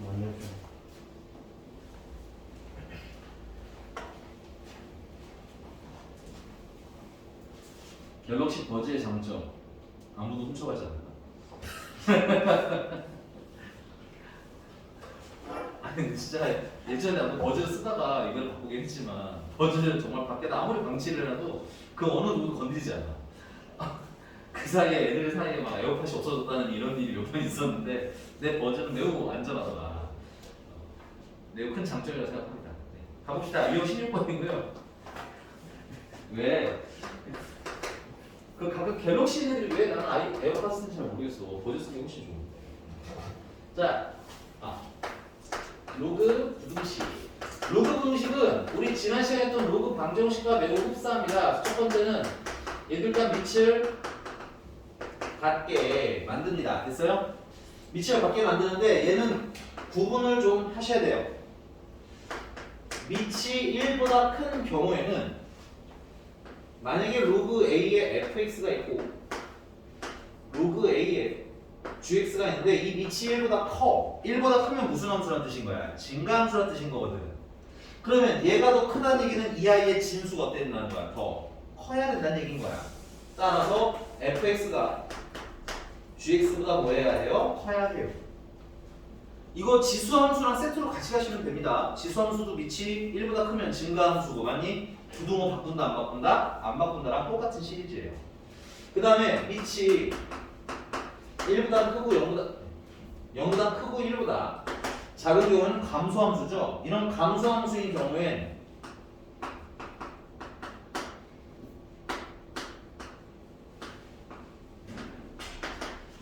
완전 갤럭시 버즈의 장점 아무도 훔쳐가지 않는다. 아니 근데 진짜 예전에 나도 버즈를 쓰다가 이걸 바꾸긴 했지만 버즈는 정말 밖에다 아무리 방치를 해놔도 그 어느 누구도 건드리지 않아. 그 사이에 애들 사이에 막 에어팟이 없어졌다는 이런 일이 몇 번 있었는데 내 버즈는 매우 안전하더라. 매우 큰 장점이라고 생각합니다. 네. 가봅시다. 216번이고요. 왜? 그 가끔 갤럭시 애들이 왜 나는 에어팟 쓰는지 잘 모르겠어. 버즈 쓰는 게 훨씬 좋은데. 자, 로그 부등식. 로그 부등식은 우리 지난 시간에 했던 로그 방정식과 매우 흡사합니다. 첫 번째는 얘들과 밑을 같게 만듭니다. 됐어요? 밑을 같게 만드는데 얘는 구분을 좀 하셔야 돼요. 밑이 1보다 큰 경우에는 만약에 로그 A에 fx가 있고 로그 A에 gx가 있는데 이 밑이 1보다 커. 1보다 크면 무슨 함수란 뜻인 거야? 증가함수란 뜻인 거거든. 그러면 얘가 더 크다는 얘기는 이 아이의 진수가 어땠다는 거야? 더 커야 된다는 얘기인 거야. 따라서 fx가 gx보다 뭐 해야 돼요? 커야 돼요. 이거 지수함수랑 세트로 같이 가시면 됩니다. 지수함수도 밑이 1보다 크면 증가함수고 맞니? 부등호 바꾼다 안 바꾼다? 안 바꾼다랑 똑같은 시리즈예요. 그 다음에 밑이 1보다 크고 0보다 크고 1보다 작은 경우는 감소함수죠. 이런 감소함수인 경우엔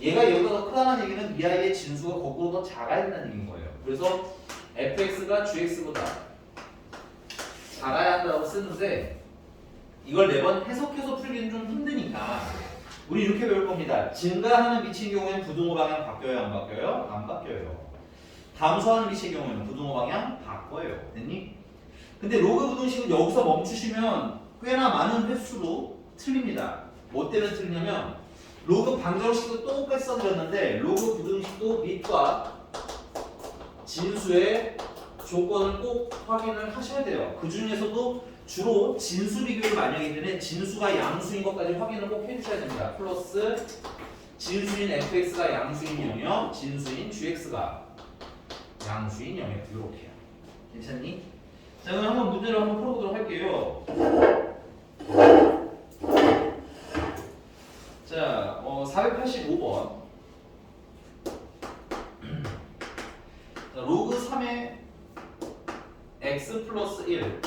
얘가 여기가 더 크다는 얘기는 이 아이의 진수가 거꾸로 더 작아야 된다는 얘기인 거예요. 그래서 fx가 gx보다 작아야 한다고 쓰는데 이걸 매번 해석해서 풀기는 좀 힘드니까 우리 이렇게 배울 겁니다. 증가하는 밑인 경우에는 부등호 방향 바뀌어요? 안 바뀌어요? 안 바뀌어요. 감소하는 밑의 경우에는 부등호 방향 바꿔요. 됐니? 근데 로그 부등식은 여기서 멈추시면 꽤나 많은 횟수로 틀립니다. 뭐 때문에 틀리냐면 로그 방정식도 똑같이 써드렸는데 로그 부등식도 밑과 진수의 조건을 꼭 확인을 하셔야 돼요. 그 중에서도 주로 진수 비교를 많이 하기 때문에 진수가 양수인 것까지 확인을 꼭 해주셔야 됩니다. 플러스 진수인 fx가 양수인 영역, 진수인 gx가 양수인 영역 이렇게요. 괜찮니? 자 그럼 한번 문제를 한번 풀어보도록 할게요. 자, 485번. 자, 로그 3의 x 플러스 1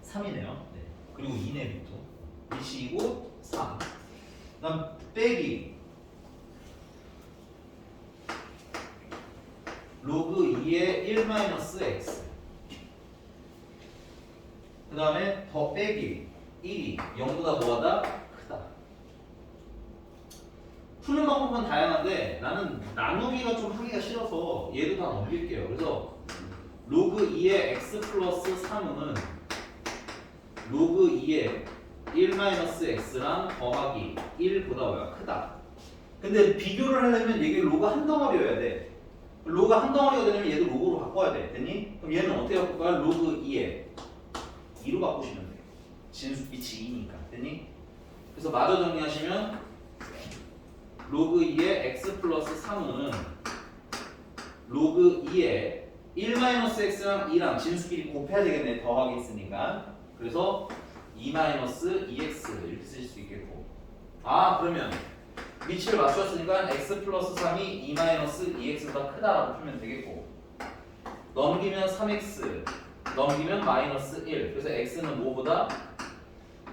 3이네요. 네. 그리고 2네 또 밑이 2고 3. 그다음 빼기 로그 2의 1 마이너스 x. 그 다음에 더 빼기 1이 0보다 뭐하다? 크다. 푸는 방법은 다양한데 나는 나누기가 좀 하기가 싫어서 얘도 다 넘길게요. 그래서 로그 2의 x 플러스 3은 로그 2의 1 마이너스 x랑 더하기 1보다 뭐야? 크다. 근데 비교를 하려면 이게 로그 한 덩어리여야 돼. 로그 한 덩어리가 되려면 얘도 로그로 바꿔야 돼. 됐니? 그럼 얘는 어떻게 바꿀까요? 로그 2에 2로 바꾸시면 돼요. 진수 밑이 2니까. 됐니? 그래서 마저 정리하시면 로그 2의 x 플러스 3은 로그 2의 1-x랑 2랑 진수끼리 곱해야 되겠네. 더하기 있으니까. 그래서 2-2x 이렇게 쓰실 수 있겠고. 그러면 위치를 맞추었으니까 x 플러스 3이 2-2x보다 크다라고 풀면 되겠고. 넘기면 3x, 넘기면 마이너스 1. 그래서 x는 뭐보다?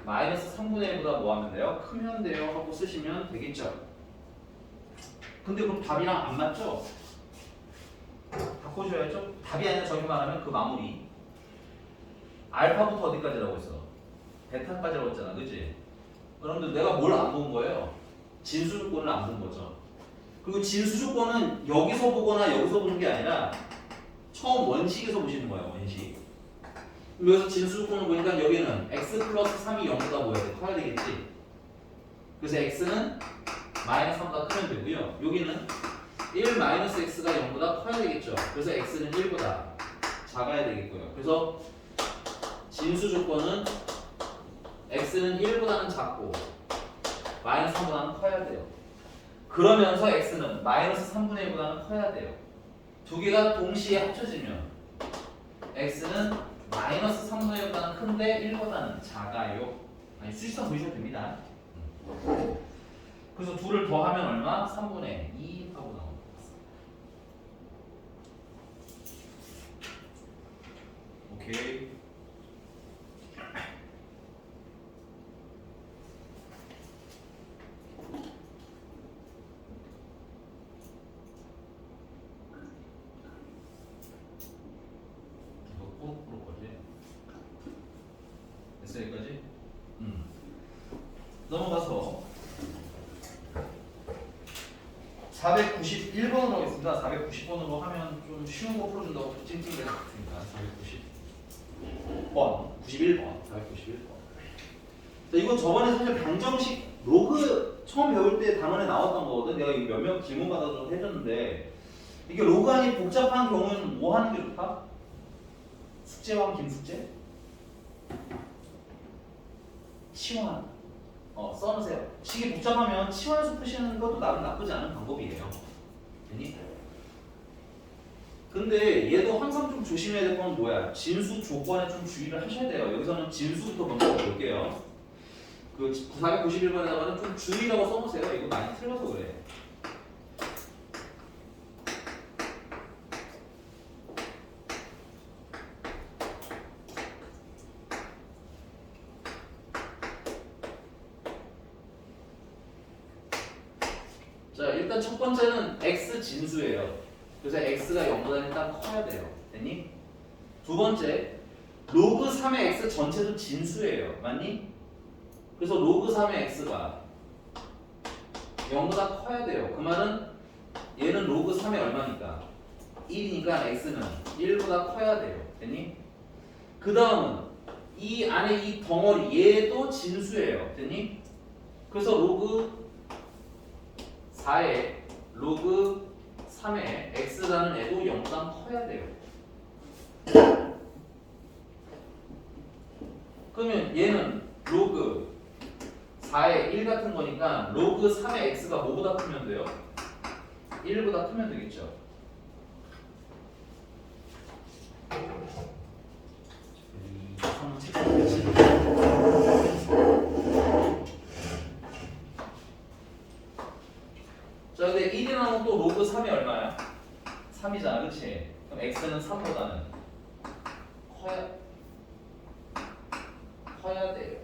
마이너스 3분의 1보다 뭐 하면 돼요? 크면 돼요 하고 쓰시면 되겠죠. 근데 그럼 답이랑 안 맞죠? 바꿔줘야죠. 답이 아니라 저기 말하면 그 마무리. 알파부터 어디까지라고 했어? 베타까지라고 했잖아. 그치? 그런데 내가 뭘 안 본 거예요? 진수 조건을 안 본 거죠. 그리고 진수 조건은 여기서 보거나 여기서 보는 게 아니라 처음 원식에서 보시는 거예요. 원식. 여기서 진수 조건을 보니까 여기는 x 플러스 3이 0보다 뭐야 돼? 커야 되겠지? 그래서 x는 마이너스 3보다 크면 되고요. 여기는 1 마이너스 x가 0보다 커야 되겠죠. 그래서 x는 1보다 작아야 되겠고요. 그래서 진수 조건은 x는 1보다는 작고 마이너스 3보다는 커야 돼요. 그러면서 x는 마이너스 3분의 1보다는 커야 돼요. 두 개가 동시에 합쳐지면 x는 마이너스 3분의 1보다는 큰데 1보다는 작아요. 아니, 수식성 보셔도 됩니다. 그래서 둘을 더하면 얼마? 3분의 2 하고 나옵니다. 오케이. 이거 꼬록꼬록 거지? 됐어 여기까지? 넘어가서 491번으로 하겠습니다. 490번으로 하면 좀 쉬운 거 풀어준다고 찡찡대 같으니까 490번, 91번, 491번. 자, 이거 저번에 사실 방정식 로그 처음 배울 때 단원에 나왔던 거거든. 내가 이거 몇몇 질문 받아서 해줬는데 이게 로그 안이 복잡한 경우는 뭐 하는 게 좋다? 숙제왕 김숙제? 치환. 써놓으세요. 식이 복잡하면 치환해서 푸시는 것도 나름 나쁘지 않은 방법이에요. 되니? 근데 얘도 항상 좀 조심해야 될 건 뭐야? 진수 조건에 좀 주의를 하셔야 돼요. 여기서는 진수부터 먼저 볼게요. 그 491번에다가는 좀 주의라고 써놓으세요. 이거 많이 틀려서 그래. 자, 일단 첫 번째는 x 진수예요. 그래서 x가 0보다 일단 커야 돼요. 됐니? 두 번째, 로그 3의 x 전체도 진수예요. 맞니? 그래서 로그 3의 x가 0보다 커야 돼요. 그 말은 얘는 로그 3의 얼마니까? 1이니까 x는 1보다 커야 돼요. 됐니? 그 다음은 이 안에 이 덩어리 얘도 진수예요. 됐니? 그래서 로그 4의 로그 3의 x라는 애도 0보다 커야 돼요. 그러면 얘는 로그 4의 1 같은 거니까 로그 3의 x가 뭐보다 크면 돼요? 1보다 크면 되겠죠. 자, 근데 1이라는 또 로그 3이 얼마야? 3이잖아, 그치? 그럼 x는 3보다는 커야 돼요.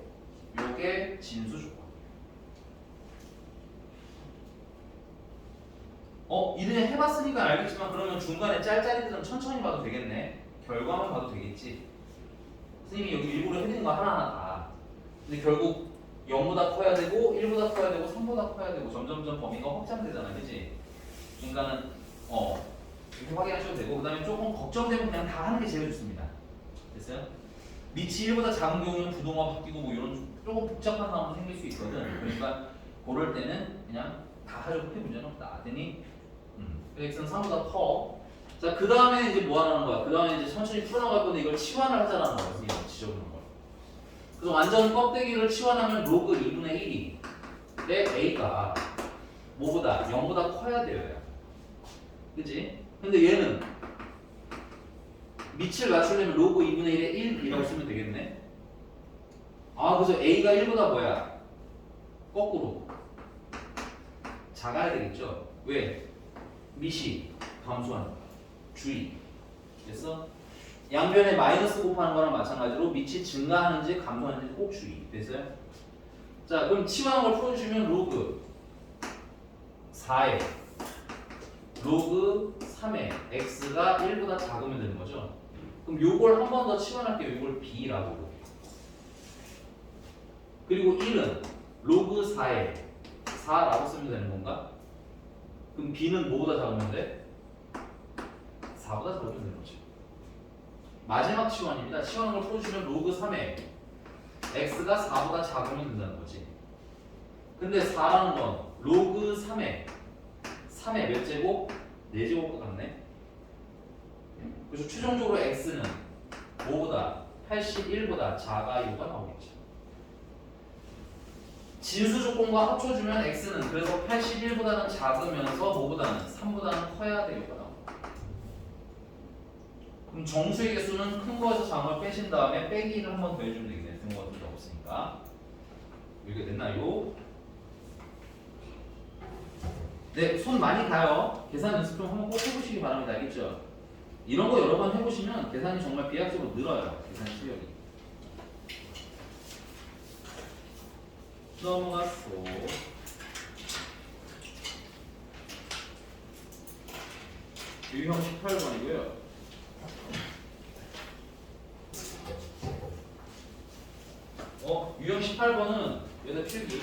요게 진수 조건. 이제 해봤으니까 알겠지만 그러면 중간에 짤짤이들은 천천히 봐도 되겠네. 결과만 봐도 되겠지. 선생님이 여기 일부러 해드린 거 하나하나 다. 근데 결국 0보다 커야 되고 1보다 커야 되고 3보다 커야 되고 점점점 범위가 확장되잖아, 그치? 그러니까는 이렇게 확인하셔도 되고 그 다음에 조금 걱정되면 그냥 다 하는 게 제일 좋습니다. 됐어요? 밑이 1보다 작은 경우는 부동화 바뀌고 뭐 이런 조금 복잡한 상황도 생길 수 있거든. 그러니까 그럴 때는 그냥 다 하셔도 크게 문제는 없다. 되니? x는 3보다 커. 자, 그 다음에 이제 뭐 하라는 거야? 그 다음에 이제 천천히 풀어나갈 건데 이걸 치환을 하자라는 거야. 선생님이 지적하는 걸. 그래서 완전 껍데기를 치환하면 로그 2분의 1이 내 a가 뭐보다 0보다 커야 돼요. 그치? 근데 얘는 밑을 맞추려면 로그 2분의 1에 1이라고 쓰면 되겠네. 그래서 a가 1보다 뭐야? 거꾸로 작아야 되겠죠. 왜? 밑이 감소하니까. 주의. 됐어? 양변에 마이너스 곱하는 거랑 마찬가지로 밑이 증가하는지 감소하는지 꼭 주의. 됐어요? 자, 그럼 치환한 걸 풀어주시면 로그 4에 로그 3에 x가 1보다 작으면 되는 거죠. 그럼 요걸 한 번 더 치환할게요. 요걸 b라고. 그리고 1은 로그 4에 4라고 쓰면 되는 건가? 그럼 b는 뭐보다 작으면 돼? 4보다 작으면 되는 거죠. 마지막 치환입니다. 치환한 걸 풀어주면 로그 3에 x가 4보다 작으면 된다는 거지. 근데 4라는 건 로그 3에 몇 제곱? 4제곱과 같네. 그래서 최종적으로 x는 뭐보다 81보다 작아요가 나오겠죠. 진수 조건과 합쳐주면 x는 그래서 81보다는 작으면서 뭐보다는 3보다는 커야 되요가 나옵니다. 그럼 정수의 개수는 큰 거에서 작은 걸 빼신 다음에 빼기를 한 번 더 해주면 되겠네. 등호가 필요 없으니까. 이렇게 됐나요? 네, 손 많이 가요. 계산 연습 좀 한번 꼭 해보시기 바랍니다. 알겠죠? 이런 거 여러 번 해보시면 계산이 정말 비약적으로 늘어요. 계산 실력이. 넘어갔어. 유형 18번이고요. 유형 18번은 여기다 필기.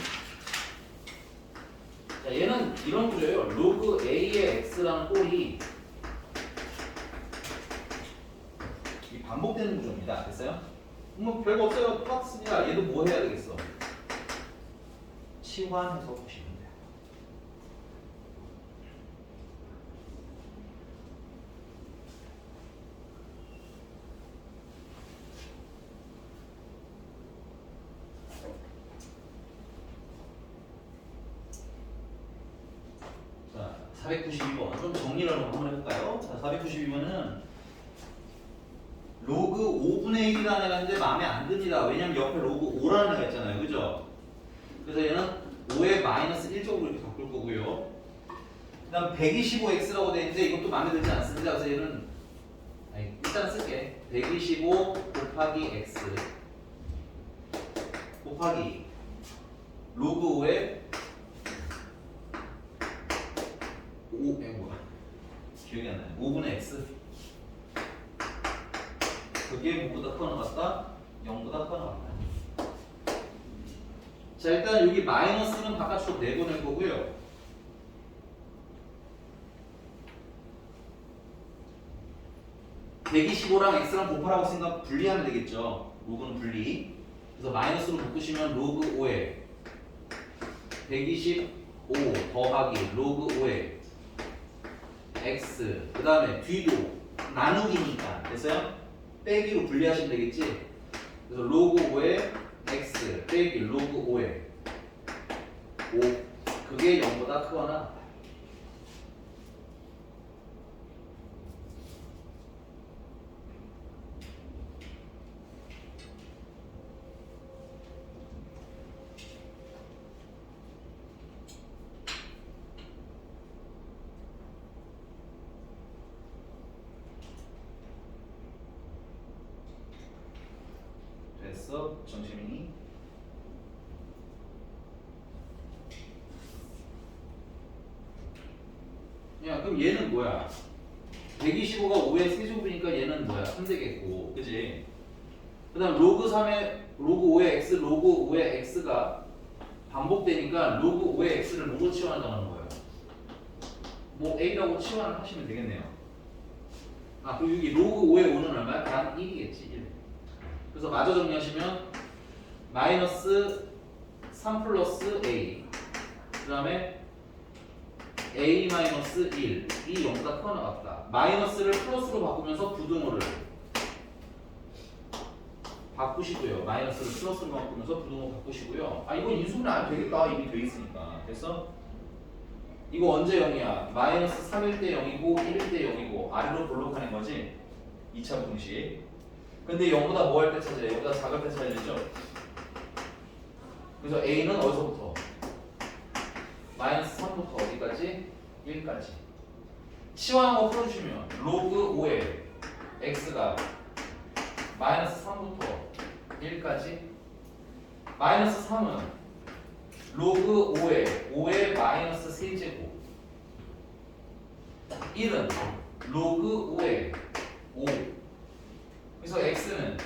자, 얘는 이런 구조예요. 로그 A의 X라는 꼴이 이 반복되는 구조입니다. 됐어요? 뭐 별거 없어요. 똑같으니까 얘도 뭐 해야 되겠어? 치환해서 보시면 돼요. 자, 492번 좀 정리를 한번 해볼까요? 자, 492번은 로그 5분의 1이라는 애가 있는데 마음에 안 듭니다. 왜냐면 옆에 로그 5라는 애가 있잖아요. 그죠? 그래서 얘는 5의 마이너스 1쪽으로 이렇게 바꿀 거고요. 그 다음 125x라고 되어 있는데 이것도 마음에 들지 않습니다. 그래서 얘는 일단 쓸게. 125 곱하기 x 곱하기 로그 5의 기억이 안 나요. 5분의 x 그게 뭐보다 커나 같다? 0보다 커나 같다. 자, 일단 여기 마이너스는 바깥으로 내보낼 거고요. (125랑 x랑 곱하라고 생각 분리하면 되겠죠. 로그는 분리. 그래서 마이너스로 묶으시면 로그 5에 125 더하기 로그 5에 x 그 다음에 뒤도 나누기니까 됐어요? 빼기로 분리하시면 되겠지? 그래서 로그 5에 x 빼기 로그 5에 5 그게 0보다 크거나 같다. 됐어? 정시민이? 야, 그럼 얘는 뭐야? 125가 5의 세제곱이니까 얘는 뭐야? 3되겠고, 그지? 그 다음 로그 3의 로그 5의 x, 로그 5의 x가 반복되니까 로그 5의 x를 뭐로 치환한다는 거예요? 뭐 a라고 치환을 하시면 되겠네요. 아, 그리고 여기 로그 5의 5는 얼마야? 단 1이겠지, 1. 그래서 마저 정리하시면 마이너스 3 플러스 a 그 다음에 a 마이너스 1 이 0보다 커나 같다. 마이너스를 플러스로 바꾸면서 부등호를 바꾸시고요. 마이너스를 플러스로 바꾸면서 부등호 바꾸시고요. 아, 이건 인수분해 안 해도 되겠다. 이미 돼 있으니까. 됐어? 이거 언제 0이야? 마이너스 3일 때 0이고 1일 때 0이고 아래로 볼록하는 거지? 2차 분식. 근데 0보다 뭐 할 때 찾아야 돼? 0보다 작을 때 찾아야 되죠? 그래서 a는 어디서부터? 마이너스 3부터 어디까지? 1까지. 치환한 거 풀어주시면 로그 5에 x가 마이너스 3부터 1까지 마이너스 3은 로그 5에 마이너스 세제곱 1은 로그 5에 5 그래서 x는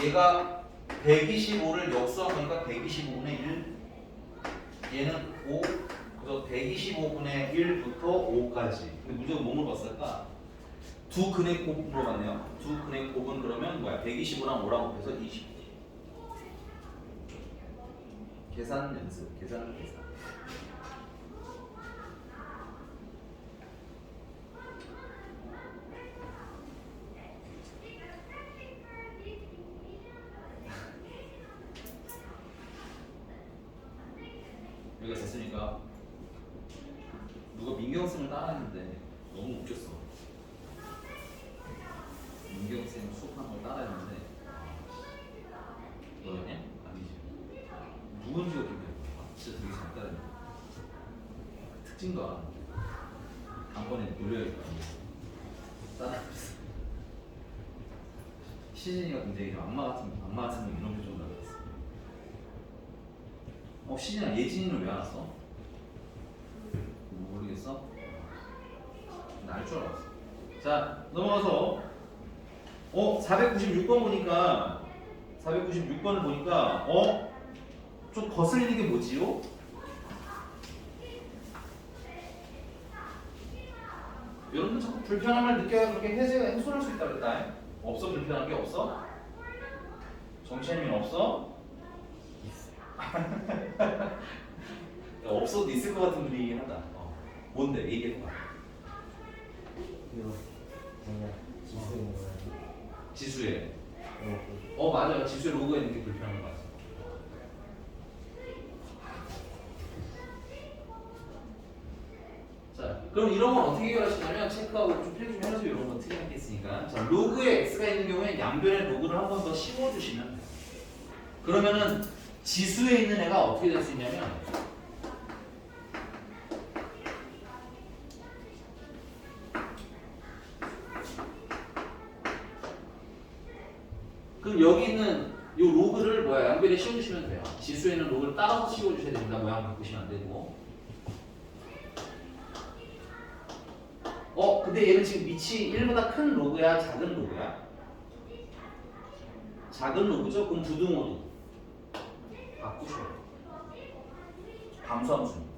얘가 125를 역수한 거니까 125분의 1 얘는 5 그래서 125분의 1부터 5까지 근데 문제가 뭐 물어봤을까? 두 근의 곱 물어봤네요. 두 근의 곱은 그러면 뭐야? 125랑 5랑 곱해서 20 계산 연습 계산 여기가 됐으니까 누가 민경쌤을 따라했는데 너무 웃겼어. 민경쌤 수업하는 걸 따라했는데 너였냐? 아니지. 누군지가 기억이 안 나. 진짜 되게 잘 따라했는데 특징도 알았는데 단번에 노려야겠다. 따라했어. 시진이가 굉장히 악마 같은 이런 표정을 나왔어. 시진아 예진이는 왜 안 왔어? 모르겠어? 나 알 줄 알았어. 자 넘어가서 496번 보니까 496번을 보니까 좀 거슬리는 게 뭐지요? 여러분 자꾸 불편함을 느껴야 그렇게 해소할 수 있다 그랬다. 없어? 불편한 게 없어? 정체님은 없어? 없어도 있을 것 같은 분위기긴 하다. 뭔데? 얘기해봐. 이거 뭐냐 지수에 있는 거야. 지수에. 어, 맞아요. 지수에 로그가 있는 게 불편한 거 같아. 자, 그럼 이런 건 어떻게 해결하시냐면 체크하고 좀 필기 좀 해주세요. 이런 건 틀린 게 있으니까. 자, 로그에 x가 있는 경우에 양변에 로그를 한 번 더 씌워주시면 돼요. 그러면은 지수에 있는 애가 어떻게 될 수 있냐면 그럼 여기 있는 이 로그를 양변에 씌워주시면 돼요. 지수에 있는 로그를 따라서 씌워주셔야 됩니다. 모양 바꾸시면 안 되고. 근데 얘는 지금 밑이 1보다 큰 로그야? 작은 로그야? 작은 로그죠? 그럼 부등호도 바꾸셔요. 감수함수입니다.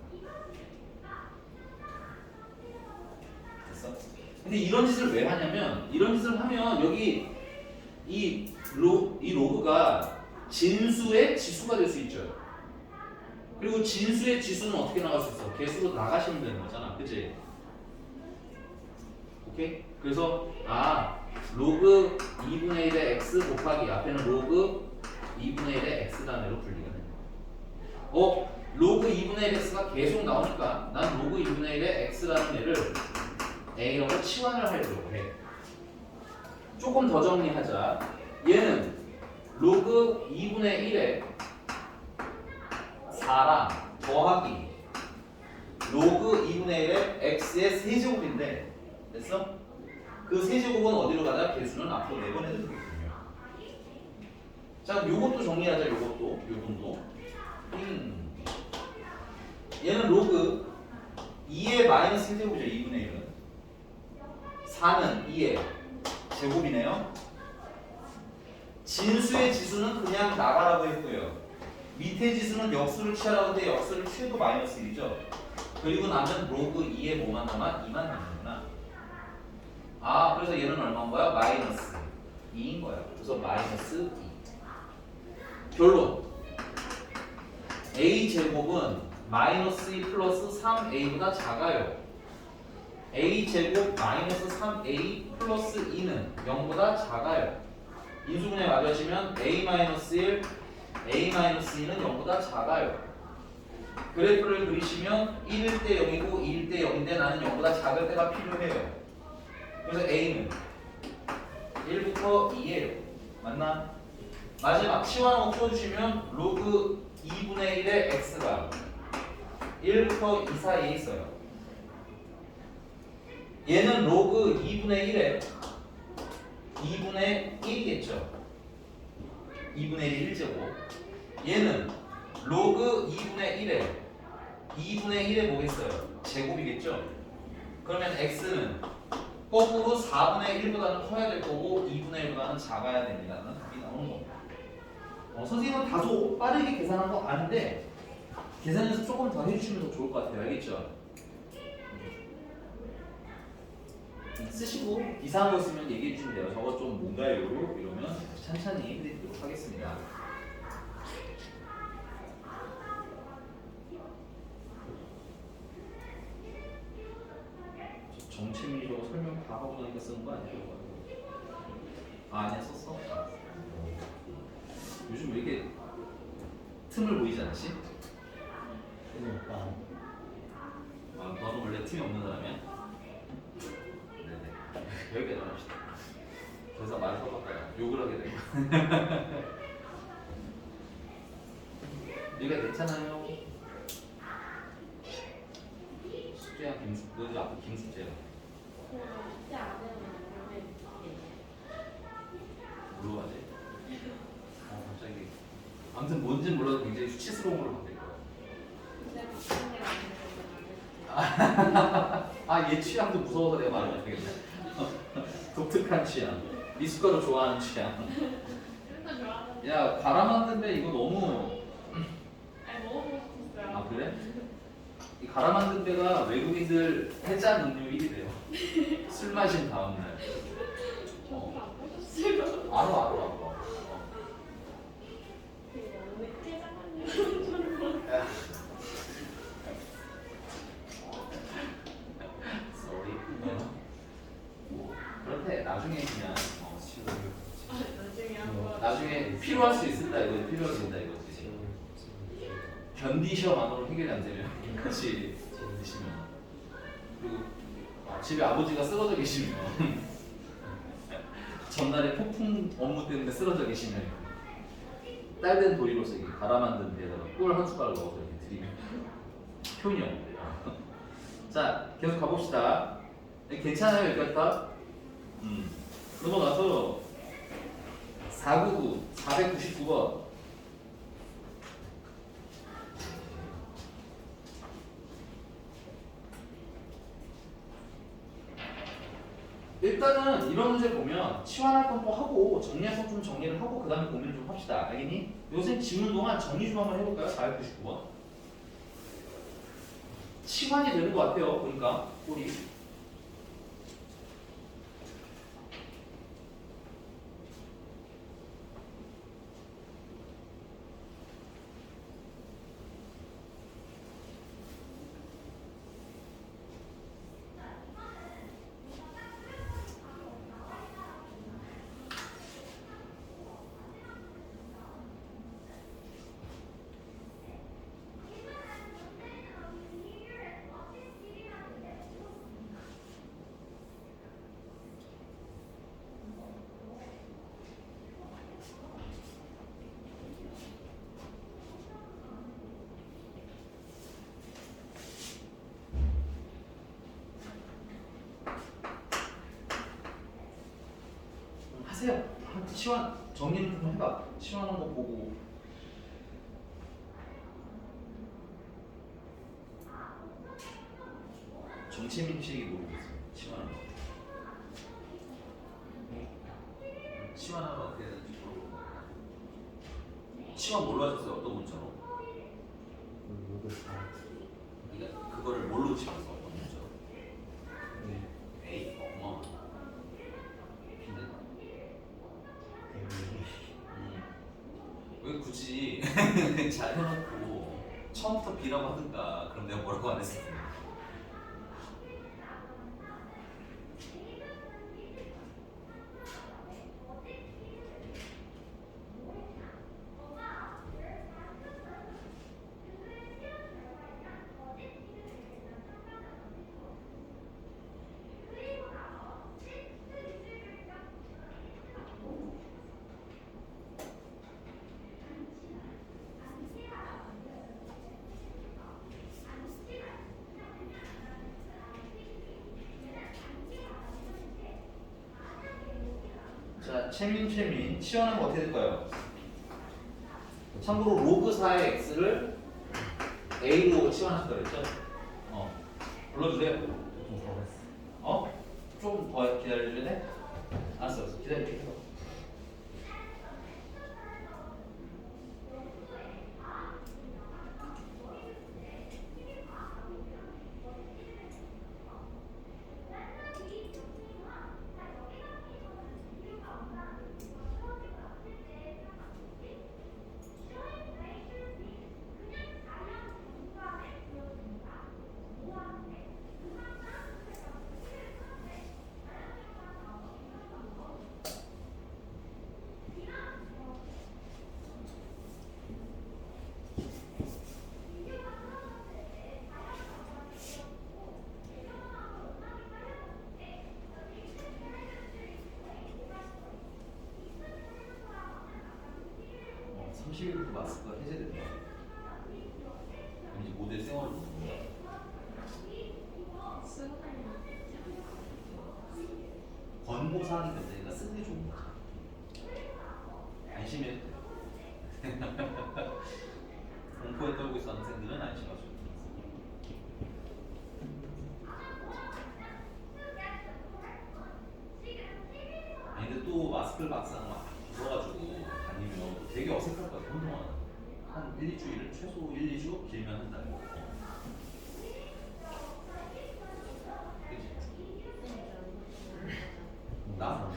됐어? 근데 이런 짓을 왜 하냐면 이런 짓을 하면 여기 이 로그가 진수의 지수가 될 수 있죠. 그리고 진수의 지수는 어떻게 나갈 수 있어? 개수로 나가시면 되는 거잖아. 그치? 오케이? 그래서 로그 2분의 1의 x 곱하기 앞에는 로그 2분의 1의 x 단위로 분리가 됩니다. 로그 2분의 1 x가 계속 나오니까 난 로그 2분의 1의 x라는 애를 a라고 치환을 하려고 해. 조금 더 정리하자. 얘는 로그 2분의 1에 4랑 더하기 로그 2분의 1의 x의 세제곱인데 됐어? 그 세제곱은 어디로 가자? 개수는 앞으로 내보내도 되거든요. 자, 요것도 정리하자. 요것도 요분도 얘는 로그 2의 마이너스 세제곱이죠. 2분의 1은 4는 2의 제곱이네요. 진수의 지수는 그냥 나가라고 했고요. 밑에 지수는 역수를 취하라고 했는데 역수를 취해도 마이너스 1이죠. 그리고 나면 로그 2의 뭐만 남아? 2만 남는구나. 그래서 얘는 얼마인 거야? 마이너스 2인 거야. 그래서 마이너스 2. 결론. a제곱은 마이너스 2 플러스 3a보다 작아요. a제곱 마이너스 3a 플러스 2는 0보다 작아요. 인수분해 맞으시면 a-1, a-2는 0보다 작아요. 그래프를 그리시면 1일 때 0이고 2일 때 0인데 나는 0보다 작을 때가 필요해요. 그래서 a는 1부터 2예요. 맞나? 마지막 치환하고 풀어주시면 로그 2분의 1의 x가 1부터 2 사이에 있어요. 얘는 로그 2분의 1에 2분의 1이겠죠. 2분의 1 1제곱. 얘는 로그 2분의 1에 2분의 1에 뭐겠어요? 제곱이겠죠. 그러면 x는 거꾸로 4분의 1보다는 커야 될 거고 2분의 1보다는 작아야 됩니다는 답이 나오는 겁니다. 선생님은 다소 빠르게 계산한 거 아는데 계산 연습 조금 더 해주시면 더 좋을 것 같아요. 알겠죠? 쓰시고 이상한 거 있으면 얘기해 주시면 돼요. 저거 좀 뭔가요? 이러면 천천히 해드리도록 하겠습니다. 정체미 저거 설명 다 하고 나니까 쓰는 거 아니에요? 아니야 썼어? 요즘 왜 이렇게 틈을 보이지 않지? 팀이 없다. 아, 너는 원래 팀이 없는 사람이야? 네네. 여기까지 합시다. 그래서 말을 써봤다가 욕을 하게 되고. 네가 괜찮아요. 숙제야 김숙. 너 앞에 김숙제야. 숙제 안 해오면 그러면 뭘로 하지? 갑자기. 아무튼 뭔진 몰라도 굉장히 수치스러운 걸로 바뀔 거야. 근데 바쁜 게안 되면 아, 얘 취향도 무서워서 내가 말을 못하겠네. 독특한 취향. 미숫가루 좋아하는 취향. 일단 좋아하는 야, 갈아 만든데 이거 너무. 아니 먹어보고 싶었어요. 아, 그래? 이 갈아 만든 데가 외국인들 해장 음료 1위래요. 술 마신 다음날. 저도 안 보셨어요. 알아. 되게 늦게 장난이 Sorry. 그렇대. 나중에 그냥 나중에 한번 나중에 필요할 수 있을다 이거 필요할 수 있다 이거지. 견디셔만으로 해결이 안 되면 같이 드시면 그리고 집에 아버지가 쓰러져 계시면 전날에 폭풍 업무 때문에 쓰러져 계시면 딸된 도리로서 이게 갈아 만든 데에다가 꿀 한 숟가락 넣어서 이렇게 드리면 효녀. 자 계속 가봅시다. 괜찮아요 여기까지? 넘어가서 499, 499번. 일단은 이런 문제 보면 치환할 건 또 하고 정리할 건 좀 정리를 하고 그 다음에 고민을 좀 합시다. 알겠니? 요새 지문 동안 정리 좀 한번 해볼까요? 499번. 치환이 되는 것 같아요. 보니까 꼴이. 하세요. 치환 정리를 좀 해봐. 치환한 거 보고. 정치민 씨에게 모르겠어. 치환한 거. 치환하면 어떻게 되는지 모르고. 치환 뭘로 하셨어요? 어떤 문자로? 그러니까 그거를 뭘로 치환했어? 어떤 문자로? A. 힘들다. 왜 굳이 잘 해놓고 처음부터 B라고 하든가. 그럼 내가 뭐라고 안 했을 텐데. 자, 채민 치환하면 어떻게 될까요? 참고로 로그 4의 x를 a로 치환하셨다 그랬죠? 불러주세요. 좀 잘했어. 좀 더 기다려줘야 돼? 알았어. 기다릴게. 30일부터 마스크가 해제된다. 이제 모델 생활을 못한다. 권고사항이 된다니까 쓰는 게 좋은 거야. 안심해도 돼. 공포에 떨고 있어 하는 학생들은 안심하셔도 돼. 아니 근데 또 마스크를 막상 막 벗어가지고 다니면 되게 어색할 거야. 한동안 한 1, 2주일 최소 1, 2주 길면 한 달. 나?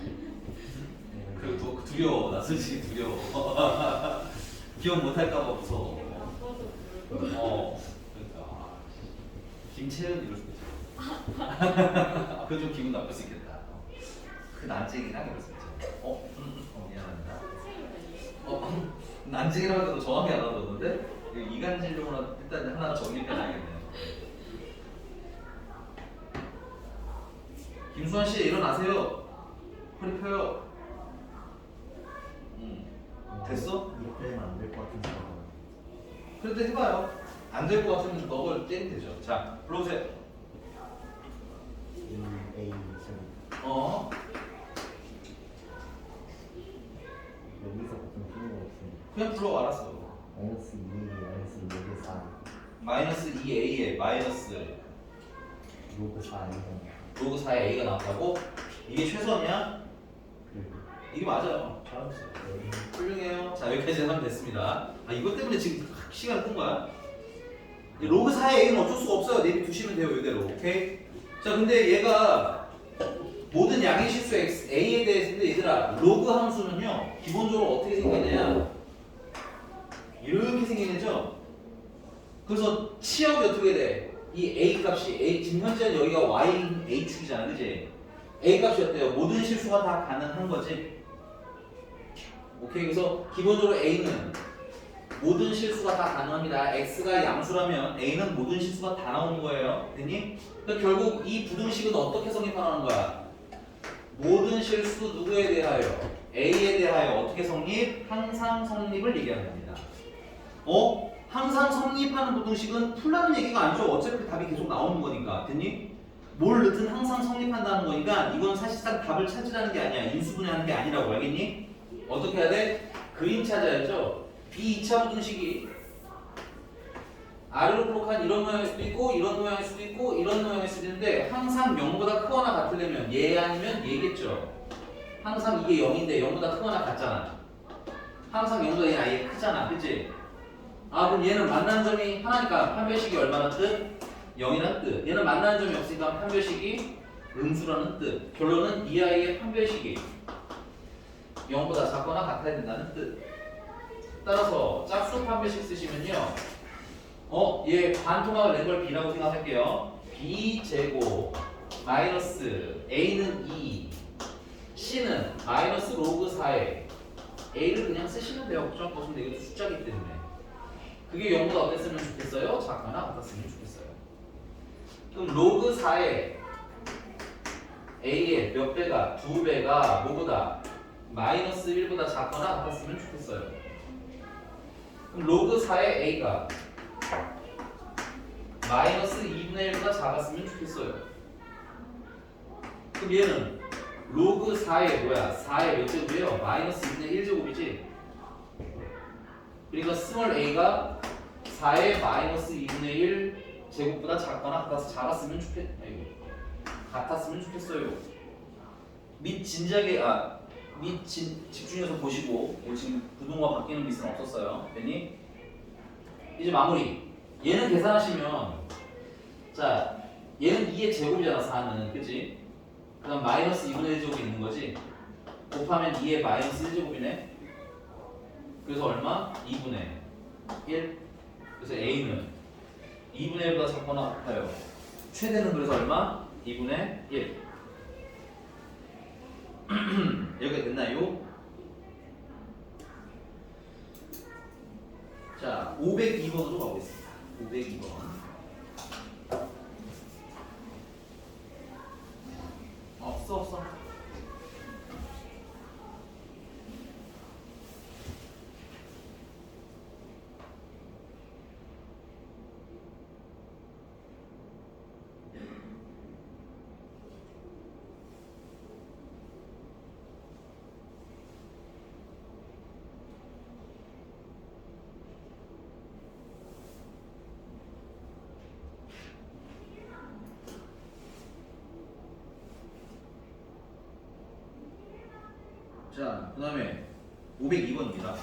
그 두려워. 나 솔직히 두려워. 기억 못할까봐 무서워. 그러니까 김채연 이럴 수도 있어. 그거 좀 기분 나쁠 수 있겠다. 그 난쟁이랑 이럴 수 있죠. 미안합니다. 난쟁이라고 해도 정확히 알아들었는데 이간질용으로 일단 하나 정리해 놔야겠네요. 김수환 씨 일어나세요. 허리 펴요. 됐어? 이렇게 되면 안 될 것 같은 생각은. 그래도 해봐요. 안 될 것 같으면 너걸 떼면 되죠. 자, 불러오세요. 2A 제곱. 여기서 보통 필요가 없으니까. 그냥 불러 알았어. 마이너스 2A 마이너스 로그 4. 마이너스 2a에 마이너스 로그 4 로그 4의 a가 나왔다고? 이게 최소냐? 그리고 이게 맞아요. 잘하셨어요. 훌륭해요. 자, 여기까지 하면 됐습니다. 아, 이것 때문에 지금 시간을 끈 거야? 이 로그 4의 a는 어쩔 수가 없어요. 내비 두시면 돼요, 이대로. 오케이? 자, 근데 얘가 모든 양의 실수 x, a에 대해서인데 얘들아, 로그 함수는요, 기본적으로 어떻게 생기냐? 이렇게 생기죠? 그래서 치역이 어떻게 돼? 이 a 값이 지금 현재는 여기가 y a축이잖아, 그지? a 값이 어때요? 모든 실수가 다 가능한 거지. 오케이, 그래서 기본적으로 a는 모든 실수가 다 가능합니다. x가 양수라면 a는 모든 실수가 다 나오는 거예요. 됐니? 그러니까 결국 이 부등식은 어떻게 성립하는 거야? 모든 실수 누구에 대하여? a에 대하여 어떻게 성립? 항상 성립을 얘기하는 겁니다. 항상 성립하는 부등식은 풀라는 얘기가 아니죠. 어차피 답이 계속 나오는 거니까. 됐니? 뭘 넣든 항상 성립한다는 거니까 이건 사실상 답을 찾으라는 게 아니야. 인수분해하는 게 아니라고. 알겠니? 어떻게 해야 돼? 그림 찾아야죠. 이 2차 부등식이 아래로 볼록한 이런 모양일 수도 있고 이런 모양일 수도 있고 이런 모양일 수도 있는데 항상 0보다 크거나 같으려면 얘 아니면 얘겠죠. 항상 이게 0인데 0보다 크거나 같잖아. 항상 0보다 얘 아예 크잖아. 그치? 그럼 얘는 만나는 점이 하나니까 판별식이 얼마나 뜻? 0이라는 뜻. 얘는 만나는 점이 없으니까 판별식이 음수라는 뜻. 결론은 이 아이의 판별식이 0보다 작거나 같아야 된다는 뜻. 따라서 짝수 판별식 쓰시면요. 얘 반토막을 낸 걸 b라고 생각할게요. b 제곱 마이너스 a는 2 c는 마이너스 로그 4에 a를 그냥 쓰시면 돼요. 걱정 없으면 이것도 숫자기 때문에. 그게 0보다 어땠으면 좋겠어요? 작거나 같았으면 좋겠어요. 그럼 로그 4에 a의 몇 배가? 2배가 뭐보다? 마이너스 1보다 작거나 같았으면 좋겠어요. 그럼 로그 4의 a가 마이너스 2분의 1보다 작았으면 좋겠어요. 그럼 얘는 로그 4의 뭐야? 4의 몇 제곱이에요? 마이너스 2분의 1제곱이지? 그러니까 스몰 a가 4의 마이너스 2분의 1 제곱보다 작거나 작았으면 같았으면 좋겠어요. 및 진작에 집중해서 보시고 지금 부동과 바뀌는 미스는 없었어요. 됐니? 이제 마무리. 얘는 계산하시면 자 얘는 2의 제곱이잖아 4는 그치? 그 다음 마이너스 2분의 1 제곱이 있는 거지? 곱하면 2의 마이너스 1제곱이네. 그래서 얼마? 2분의 1. 그래서 a는 2분의 1보다 작거나 같아요. 최대는 그래서 얼마? 2분의 1. 여기가 됐나요? 자, 502번으로 가보겠습니다. 502번. 없어. 자, 그 다음에 502번입니다.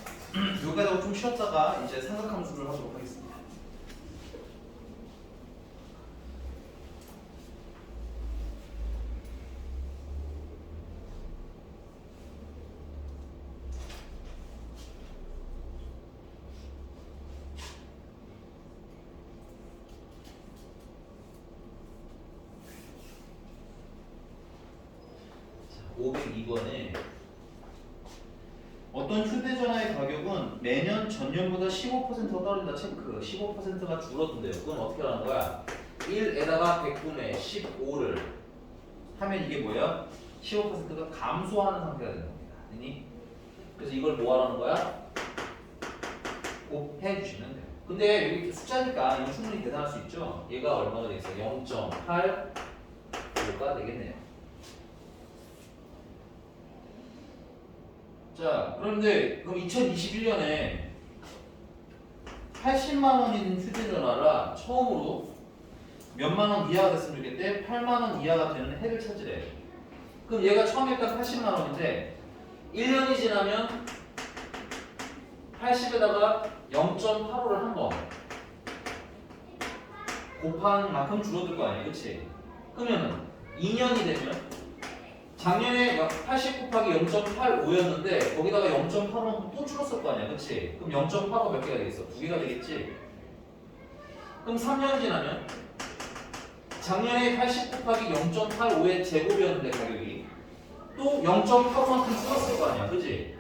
여기까지 하고 좀 쉬었다가 이제 삼각함수를 하도록 하겠습니다. 자, 502번에 어떤 휴대전화의 가격은 매년 전년보다 15%가 떨어진다. 체크. 15%가 줄어든대요. 그건 어떻게 하는 거야? 1에다가 100분의 15를 하면 이게 뭐야? 15%가 감소하는 상태가 되는 겁니다. 아니? 그래서 이걸 뭐 하라는 거야? 곱해 주시면 돼요. 근데 여기 숫자니까 이건 충분히 계산할 수 있죠? 얘가 얼마가 되겠어? 0.85가 되겠네요. 자, 그런데 그럼 2021년에 80만 원인 휴대전화라 처음으로 몇만 원 이하가 됐으면 좋겠대? 8만 원 이하가 되는 해를 찾으래. 그럼 얘가 처음에 딱 80만 원인데 1년이 지나면 80에다가 0.85를 한 거. 곱한 만큼 줄어들 거 아니야, 그치? 그러면 2년이 되면 작년에 80 곱하기 0.85였는데 거기다가 0.85는 또 줄었을 거 아니야, 그치? 그럼 0.85 몇 개가 되겠어? 2개가 되겠지? 그럼 3년 지나면 작년에 80 곱하기 0.85의 제곱이었는데 가격이 또 0.85만큼 줄었을 거 아니야, 그치?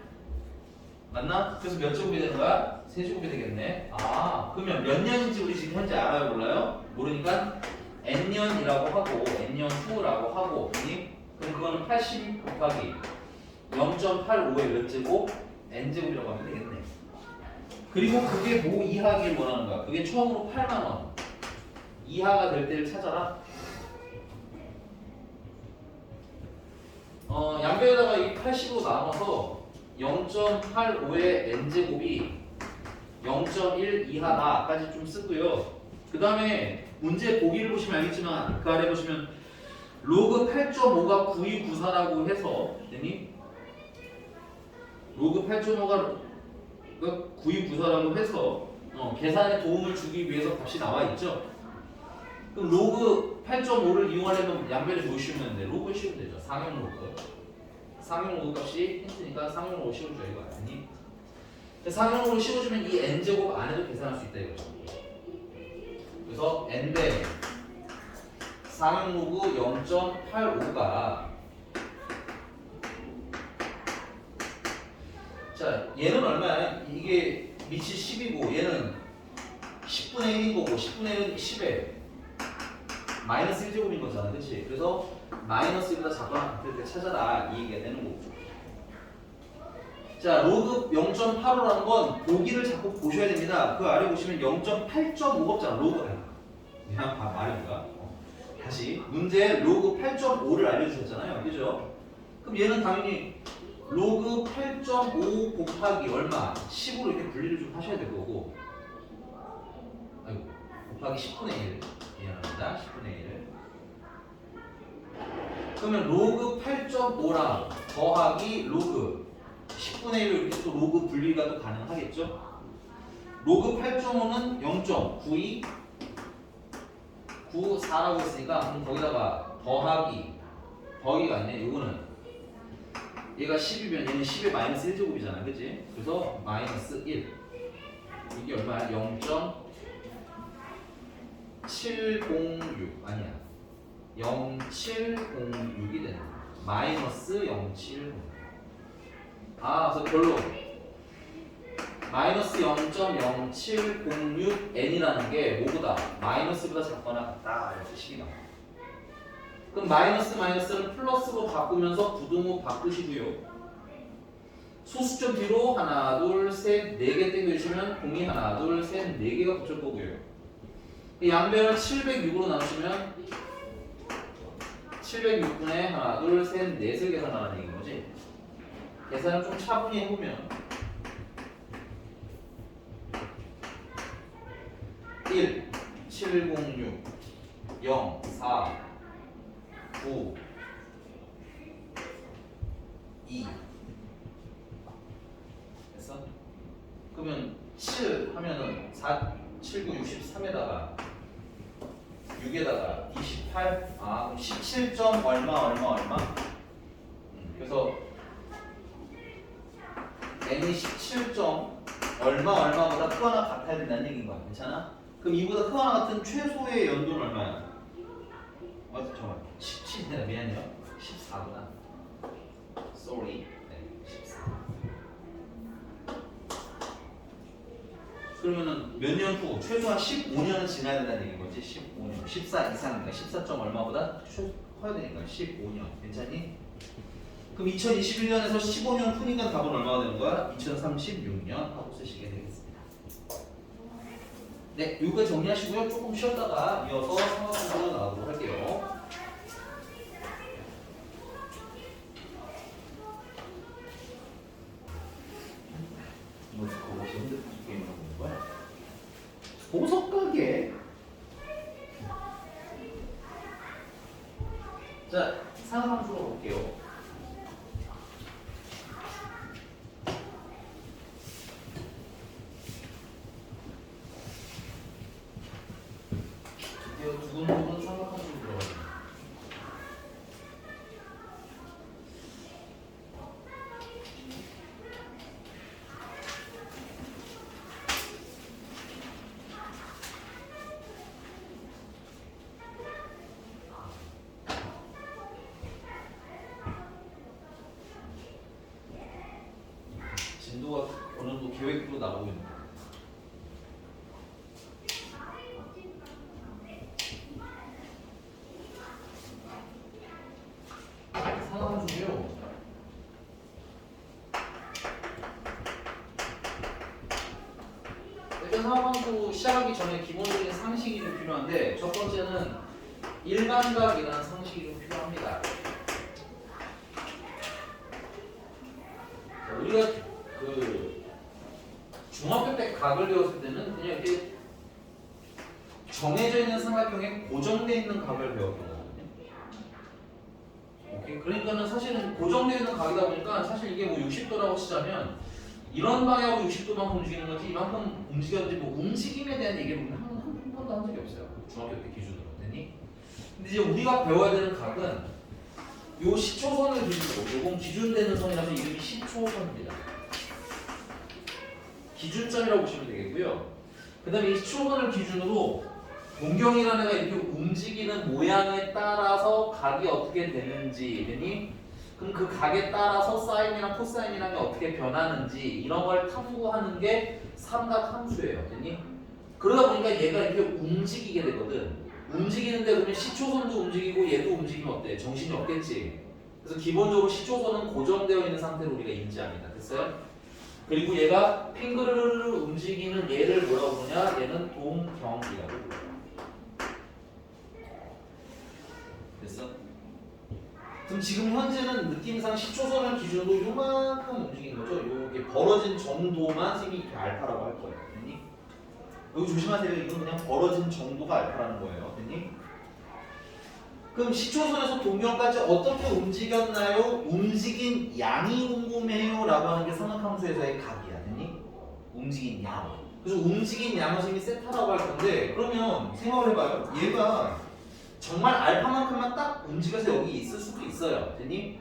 맞나? 그래서 몇 제곱이 되는 거야? 3제곱이 되겠네. 아, 그러면 몇 년인지 우리 지금 현재 알아요, 몰라요? 모르니까 n년이라고 하고 n년 후라고 하고, 그럼 그거는 80 곱하기 0.85의 몇 제곱? n제곱이라고 하면 되겠네. 그리고 그게 뭐 이하길 원하는 거야? 그게 처음으로 8만 원 이하가 될 때를 찾아라. 양배에다가 이 80으로 나눠서 0.85의 n제곱이 0.1 이하다까지 좀 쓰고요. 그 다음에 문제 보기를 보시면 알겠지만 그 아래 보시면 로그 8.5가 9294라고 해서 됐니? 로그 8.5가 9294라고 해서 계산에 도움을 주기 위해서 값이 나와 있죠. 그럼 로그 8.5를 이용하려면 양변에 뭐 씌우면 되는데 로그 씌우면 되죠. 상용 로그. 상용 로그 값이 힌트니까 상용 로그 씌워줘요. 이거 아니니? 상용 로그 씌워주면 이 n제곱 안에도 계산할 수 있다 이거죠. 그래서 n대 상용 로그 0.85가 자 얘는 얼마야? 이게 밑이 10이고 얘는 10분의 1인 거고 10분의 1은 10에 마이너스 1제곱인 거잖아, 그치? 그래서 마이너스 1보다 작거나 같을 때 찾아라 이 얘기가 되는 거고. 자 로그 0.85라는 건 보기를 자꾸 보셔야 됩니다. 그 아래 보시면 0.8.5가 없잖아. 로그가 그냥 말이 뭐야? 다시 문제에 로그 8.5를 알려주셨잖아요, 그죠? 그럼 얘는 당연히 로그 8.5 곱하기 얼마? 10으로 이렇게 분리를 좀 하셔야 될 거고, 아이고, 곱하기 10분의 1 미안합니다. 10분의 1 그러면 로그 8.5랑 더하기 로그 10분의 1로 이렇게 또 로그 분리가 또 가능하겠죠? 로그 8.5는 0.92 94라고 했으니까 그럼 거기다가 더하기가 아니네. 이거는 얘가 10이면 얘는 10의 마이너스 1제곱이잖아, 그치? 그래서 마이너스 1 이게 얼마야? 0.706 아니야 0706이 되는 거야. 마이너스 0706. 그래서 결론 마이너스 0.0706n이라는 게 뭐보다? 마이너스보다 작거나 같다 이렇게 식이 나와. 그럼 마이너스는 플러스로 바꾸면서 부등호 바꾸시고요. 소수점 뒤로 하나, 둘, 셋, 네 개 땡겨주시면 공이 하나, 둘, 셋, 네 개가 붙을 거고요. 양변을 706으로 나누시면 706분의 하나, 둘, 셋, 넷을 계산하라는 얘기인 거지. 계산을 좀 차분히 해보면 1, 706, 0, 4, 9, 2, 그러면 7 하면은 4, 7, 9, 63에다가 6에다가 D18 아 그럼 17점 얼마 그래서 n이 17점 얼마보다 크거나 같아야 된다는 얘기인 거야. 괜찮아? 그럼 이보다 크거나 같은 최소의 연도는 얼마야? 잠깐만 17이네 미안해요 14구나 sorry 네 14 그러면은 몇 년 후 최소한 15년은 지나야 된다는 얘기인 거지 15년 14 이상이니까 14. 얼마보다 커야 되니까 15년 괜찮니? 그럼 2021년에서 15년 후니까 답은 얼마가 되는 거야? 2036년 하고 쓰시게 되겠습니다. 네, 여기까지 정리하시고요. 조금 쉬었다가 이어서 상황문제로 나가도록 할게요. 뭐 거기서 핸드폰 게임을 하고 있는 거야? 보석 가게. 자, 상황문제로 볼게요. 두근두근 삼각함수 들어가요. 진도가 어느 정도 계획으로 나오고 있는 거예요. 상황수요. 일단 상황수 시작하기 전에 기본적인 상식이 좀 필요한데 첫 번째는 일반각이라는 상식이 좀 필요합니다. 자, 우리가 그 중학교 때 각을 배웠을 때는 그냥 이렇게 정해져 있는 삼각형에 고정되어 있는 각을 배웠던 거거든요. 오케이? 그러니까는 사실은 고정되어 있는 각이다 보니까 사실 이게 뭐 60도라고 치자면 이런 방향으로 60도만큼 움직이는 거지 이만큼 움직였는지 뭐 움직임에 대한 얘기를 우리는 한 번도 한 적이 없어요. 중학교 때 기준으로. 됐니? 근데 이제 우리가 배워야 되는 각은 요 10초선을 기준으로 요건 기준되는 선이라서 이름이 10초선입니다. 기준점이라고 보시면 되겠고요. 그 다음에 이 10초선을 기준으로 동경이라는 애가 이렇게 움직이는 모양에 따라서 각이 어떻게 되는지 되니? 그럼 그 각에 따라서 사인이랑 코사인이라는 게 어떻게 변하는지 이런 걸 탐구하는 게 삼각함수예요. 되니? 그러다 보니까 얘가 이렇게 움직이게 되거든. 움직이는데 그러면 시초선도 움직이고 얘도 움직이면 어때? 정신이 없겠지. 그래서 기본적으로 시초선은 고정되어 있는 상태로 우리가 인지합니다. 됐어요? 그리고 얘가 핑그르르 움직이는 얘를 뭐라고 부르냐? 얘는 동경이라고 불러요. 됐어? 그럼 지금 현재는 느낌상 10초선을 기준으로 요만큼 움직이는 거죠. 요게 벌어진 정도만 선생님이 알파라고 할 거예요. 됐니? 여기 조심하세요. 이건 그냥 벌어진 정도가 알파라는 거예요. 됐니? 그럼 10초선에서 동경까지 어떻게 움직였나요? 움직인 양이 궁금해요 라고 하는 게 삼각함수에서의 각이야. 됐니? 움직인 양. 그래서 움직인 양을 선생님이 세타라고 할 건데 그러면 생각을 해봐요. 얘가 정말 알파만큼만 딱 움직여서 여기 있을 수도 있어요. 됐니?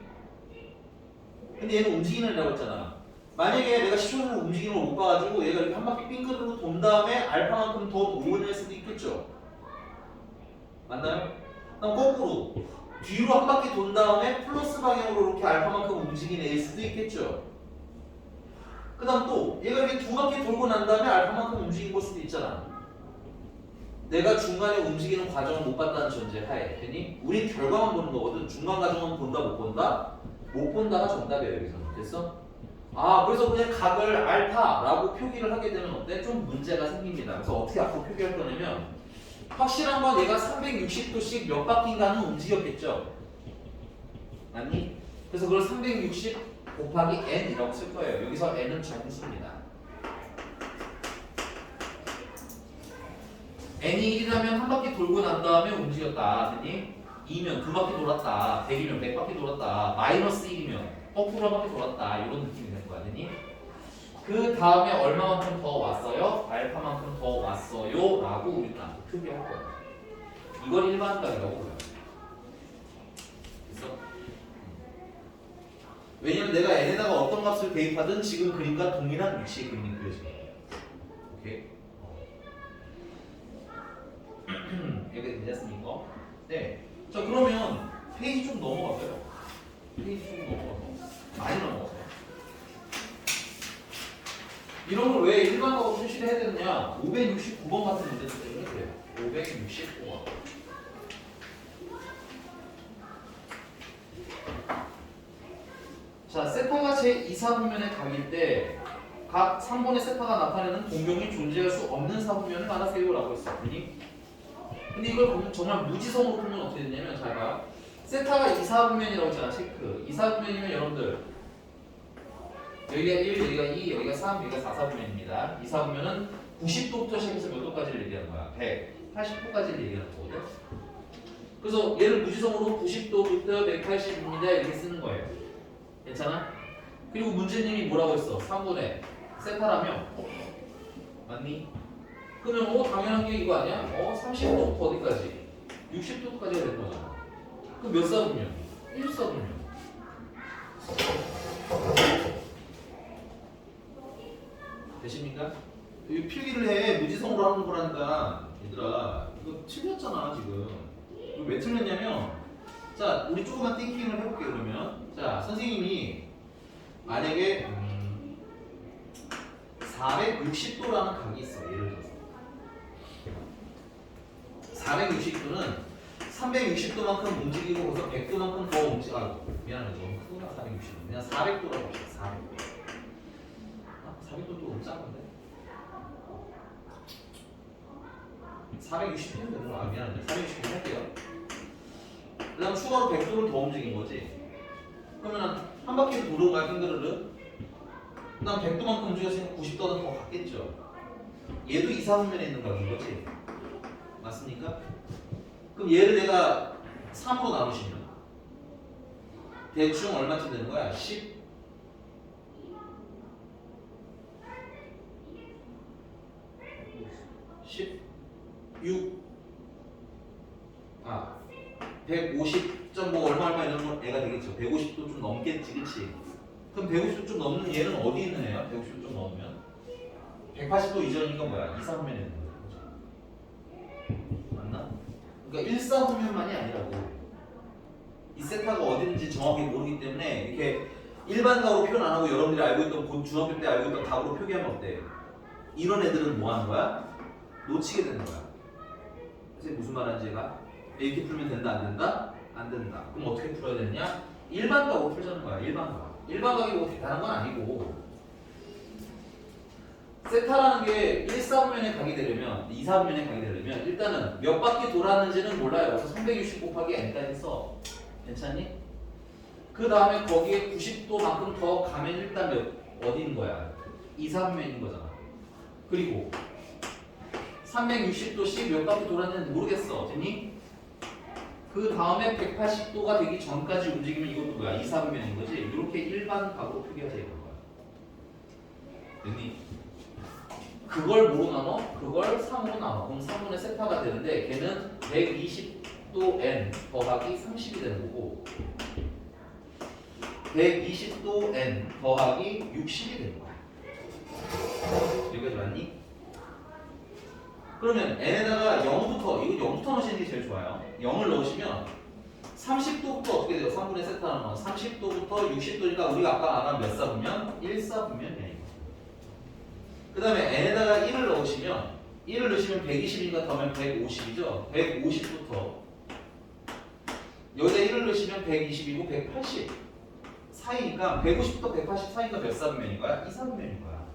근데 얘는 움직이는 애라고 했잖아. 만약에 내가 10초선을 움직이는 걸 못 봐가지고 얘가 이렇게 한 바퀴 빙그르르 돈 다음에 알파만큼 더 오는 수도 있겠죠. 맞나요? 그럼 거꾸로 뒤로 한 바퀴 돈 다음에 플러스 방향으로 이렇게 알파만큼 움직이는 애일 수도 있겠죠. 그 다음 또 얘가 이렇게 두 바퀴 돌고 난 다음에 알파만큼 움직인 걸 수도 있잖아. 내가 중간에 움직이는 과정을 못 봤다는 전제 하에. 되니? 우린 결과만 보는 거거든. 중간 과정은 본다 못 본다? 못 본다가 정답이에요. 여기서는. 됐어? 아 그래서 그냥 각을 알파라고 표기를 하게 되면 어때? 좀 문제가 생깁니다. 그래서 어떻게 앞으로 표기할 거냐면 확실한 건 얘가 360도씩 몇 바퀴인가는 움직였겠죠? 맞니? 그래서 그걸 360 곱하기 n이라고 쓸 거예요. 여기서 n은 정수입니다. n이 1이라면 한 바퀴 돌고 난 다음에 움직였다. 됐니? 2면 두 바퀴 돌았다. 100이면 100바퀴 돌았다. 마이너스 1이면 거꾸로 한 바퀴 돌았다. 이런 느낌이 될 거야. 됐니? 그 다음에 얼마만큼 더 왔어요? 알파만큼 더 왔어요 라고 우리는 표기할 거야. 이걸 일반값이라고 불러요. 됐어? 왜냐면 내가 n에다가 어떤 값을 대입하든 지금 그림과 동일한 위치의 그림이 그려질 거야. 오케이? 여기 괜찮습니까? 네. 자 그러면 페이지 좀 넘어가세요. 페이지 좀 넘어가서 많이 넘어가세요. 이런 걸 왜 일반적으로 표시를 해야 되느냐? 569번 같은 문제들 때문에 그래요. 569번. 자, 세타가 제2사분면의 각일 때 각 3번의 세타가 나타내는 동경이 존재할 수 없는 사분면을 알아세요 라고 했어. 근데 이걸 보면 정말 무지성으로 풀면 어떻게 되냐면 잘 봐. 세타가 2사분면이라고 했잖아. 체크. 2사분면이면 여러분들 여기가 1, 여기가 2, 여기가 3, 여기가 4사분면입니다. 2사분면은 90도부터 시작해서 몇 도까지를 얘기하는 거야? 180도까지를 얘기하는 거거든. 그래서 얘를 무지성으로 90도부터 180입니다 이렇게 쓰는 거예요. 괜찮아? 그리고 문제님이 뭐라고 했어? 3분의 세타라며? 맞니? 그러면 당연한 게 이거 아니야? 30도부터 어디까지? 60도까지가 되는 거잖아. 그럼 몇 사분면? 1사분면. 되십니까? 이 필기를 해. 무지성으로 하는 거라니까. 얘들아 이거 틀렸잖아 지금. 이거 왜 틀렸냐면 자 우리 조금만 띵킹을 해볼게 그러면. 자 선생님이 만약에 460도라는 각이 있어. 예를 들어서 460도는 360도만큼 움직이고 거기서 100도만큼 더 미안해 너무 크구나. 460도 그냥 400도라고 합시다. 400도 400도 또 너무 작은데 460도면 되는 거야. 미안한데 460도 할게요. 그 다음 추가로 100도를 더 움직인 거지. 그러면 한 바퀴를 도는 거야 핑크를. 그 다음 100도만큼 움직였으니까 90도는 더 갔겠죠. 얘도 2사분면에 있는 각인 거지. 맞습니까? 그럼 얘를 내가 3으로 나누시면 대충 얼마쯤 되는 거야? 16 150점 뭐 얼마 이런 건 애가 되겠죠. 150도 좀 넘겠지, 그치? 그럼 150도 좀 넘는 얘는 어디 있는 애야? 150도 좀 넘으면 180도 이전이니까 뭐야? 2사분면에 있는 거지. 맞나? 그러니까 1사분면만이 아니라고. 이 세타가 어딘지 정확히 모르기 때문에 이렇게 일반각으로 표현 안 하고 여러분들이 알고 있던 중학교 때 알고 있던 답으로 표기하면 어때? 이런 애들은 뭐 하는 거야? 놓치게 되는 거야. 그래서 무슨 말 하는지 얘가? 이렇게 풀면 된다 안 된다? 안 된다. 그럼 어떻게 풀어야 되느냐? 일반각으로 풀자는 거야. 일반각. 일반각이 뭐 대단한 건 아니고 세타라는 게 1사분면에 가게 되려면 2사분면에 가게 되려면 일단은 몇 바퀴 돌았는지는 몰라요. 그래서 360 곱하기 n까지 써. 괜찮니? 그 다음에 거기에 90도만큼 더 가면 일단 어디인 거야? 2사분면인 거잖아. 그리고 360도씩 몇 바퀴 돌았는지 모르겠어. 됐니? 그 다음에 180도가 되기 전까지 움직이면 이것도 뭐야? 2사분면인 거지? 이렇게 일반각으로 표기하자 이런 거야. 됐니? 그걸 뭐로 나눠? 그걸 3으로 나눠. 그럼 3분의 세타가 되는데 걔는 120도 n 더하기 30이 되는 거고 120도 n 더하기 60이 되는 거야. 여기까지 맞니? 그러면 n에다가 0부터 이거 0부터 넣으시는 게 제일 좋아요. 0을 넣으시면 30도부터 어떻게 돼요? 3분의 세타는 30도부터 60도니까 우리가 아까 말한 몇 사분면? 1사분면이에요. 그 다음에 n에다가 1을 넣으시면 1을 넣으시면 120이니까 더하면 150이죠. 150부터 여기다 1을 넣으시면 120이고 180 사이니까 150부터 180 사이가 몇 사분면인 거야? 2사분면인 거야.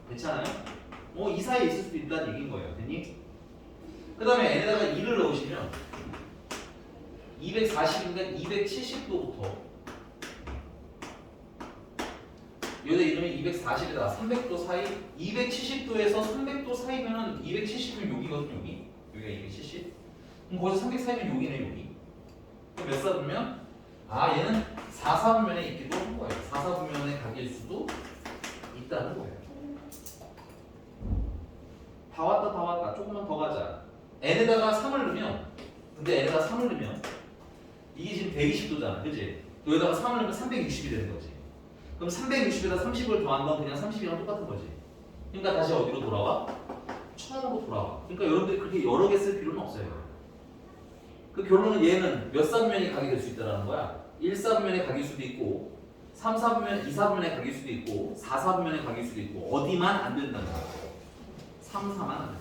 괜찮아요? 이 사이에 있을 수도 있다는 얘기인 거예요. 됐니? 그 다음에 n에다가 2를 넣으시면 240인가 270도부터 여기다 이러면 240에다가 300도 사이 270도에서 300도 사이면은 270이면 여기거든 여기가 270 그럼 거기서 300 사이면 여기네 여기 그럼 몇 사분면? 아 얘는 4, 4분면에 있기도 한 거예요. 4, 4분면에 각일 수도 있다는 거예요. 다 왔다 다 왔다. 조금만 더 가자. n에다가 3을 넣으면 근데 n에다가 3을 넣으면 이게 지금 120도잖아. 그치? 여기다가 3을 넣으면 360이 되는 거지. 그럼 360에다 30을 더한 건 그냥 30이랑 똑같은 거지. 그러니까 다시 어디로 돌아와? 처음으로 돌아와. 그러니까 여러분들이 그렇게 여러 개 쓸 필요는 없어요. 그 결론은 얘는 몇 4분면이 각이 될 수 있다는 거야. 1, 4분면의 각일 수도 있고 3, 4분면, 2, 4분면의 각일 수도 있고 4, 4분면의 각일 수도 있고 어디만 안 된다는 거야. 3, 4만 안 된다.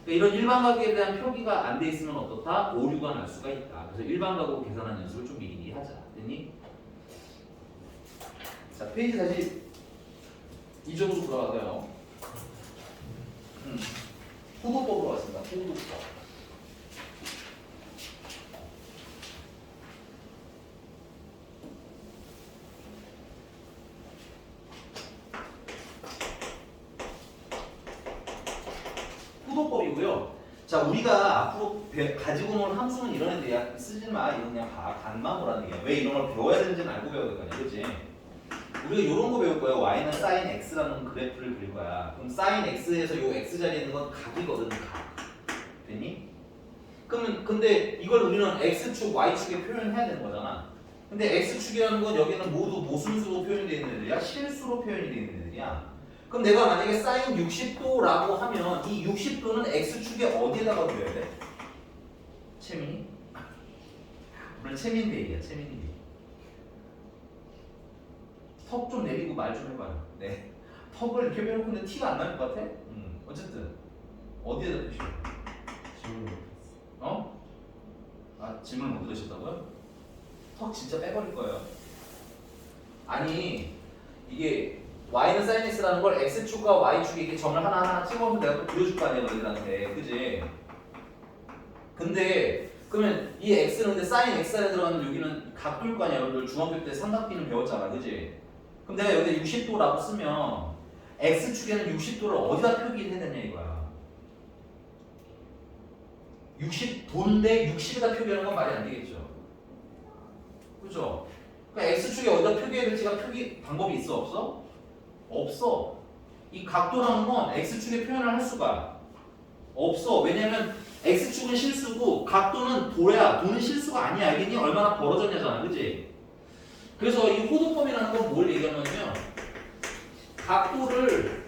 그러니까 이런 일반각에 대한 표기가 안 돼 있으면 어떻다? 오류가 날 수가 있다. 그래서 일반각으로 계산하는 연습을 좀 미리 하자. 됐니? 자, 페이지 다시 이쪽으로 돌아가세요. 호도법으로 왔습니다. 호도법. 호도법이고요. 자, 우리가 앞으로 가지고 놀 함수는 이런 애들이야. 쓰지 마. 이거 그냥 봐. 간만 보라는 얘기야. 왜 이런 걸 배워야 되는지는 알고 배워야 될 거 아니야. 그치? 우리가 이런 거 배울 거야. y는 sin x라는 그래프를 그릴 거야. 그럼 sin x에서 요 x 자리에 있는 건 각이거든. 각. 됐니? 그러면 근데 이걸 우리는 x축, y축에 표현해야 되는 거잖아. 근데 x축이라는 건 여기는 모두 모순수로 표현이 되어 있는 애들이야. 실수로 표현이 되어 있는 애들이야. 그럼 내가 만약에 sin 60도라고 하면 이 60도는 x축에 어디에다가 그려야 돼? 채민이? 오늘 채민 데이야. 채민 데이. 턱 좀 내리고 말 좀 해봐요. 네. 턱을 이렇게 빼놓고 있는데 티가 안 날 것 같아? 어쨌든 어디에다 표시해? 질문 못했어. 어? 아 질문을 못 들으셨다고요? 턱 진짜 빼버릴 거예요. 아니 이게 y는 sin x라는 걸 x축과 y축에 이렇게 점을 하나하나 찍어서 내가 또 그려줄 거 아니야 너희들한테. 그지? 근데 그러면 이 x는 근데 sin x 안에 들어가면 여기는 각도일 거 아니야. 여러분들 중학교 때 삼각비는 배웠잖아. 그지? 그럼 내가 여기다 60도라고 쓰면 x축에는 60도를 어디다 표기해야 되냐 이거야. 60도인데 60에다 표기하는 건 말이 안 되겠죠. 그죠? 그러니까 x축에 어디다 표기해야 될지가 표기 방법이 있어 없어? 없어. 이 각도라는 건 x축에 표현을 할 수가 없어. 왜냐면 x축은 실수고 각도는 도야. 도는 실수가 아니야. 알겠니? 얼마나 벌어졌냐잖아. 그치? 그래서 이 호도법이라는 건 뭘 얘기하냐면 각도를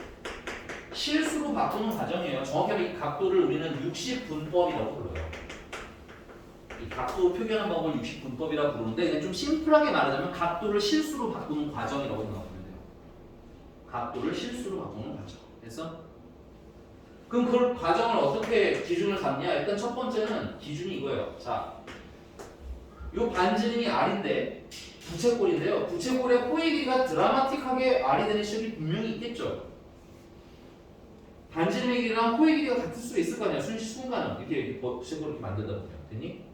실수로 바꾸는 과정이에요. 정확히 하면 이 각도를 우리는 60분법이라고 불러요. 이 각도 표기하는 방법을 60분법이라고 부르는데 그냥 좀 심플하게 말하자면 각도를 실수로 바꾸는 과정이라고 생각하면 돼요. 각도를 실수로 바꾸는 과정. 됐어? 그럼 그 과정을 어떻게 기준을 삼냐? 일단 첫 번째는 기준이 이거예요. 자, 요 반지름이 r인데 부채꼴인데요. 부채꼴의 호의 길이가 드라마틱하게 r이 되는 시험이 분명히 있겠죠. 반지름의 길이랑 호의 길이가 같을 수 있을 거 아니야. 순간은 이렇게 부채꼴을 이렇게 만들다 보면 됐니?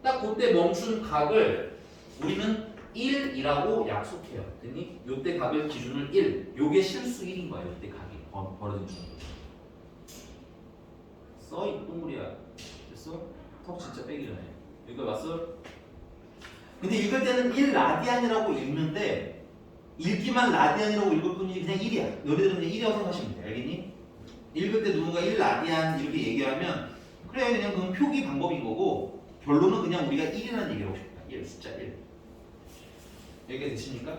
딱 그때 멈춘 각을 우리는 1이라고 약속해요. 됐니? 요때 각을 기준을 1. 요게 실수 1인 거예요. 요때 각이 벌어진 중. 이 똥물이야. 됐어? 턱 진짜 빼기 전에. 여기까지 왔어? 근데 읽을 때는 1라디안이라고 읽는데 읽기만 라디안이라고 읽을 뿐이지 그냥 1이야. 너희들은 그냥 1이라고 생각하시면 돼. 알겠니? 읽을 때 누군가 1라디안 이렇게 얘기하면 그래 그냥 그건 표기 방법인 거고 결론은 그냥 우리가 1이라는 얘기를 하고 싶다. 1, 숫자 1. 여기까지 되십니까?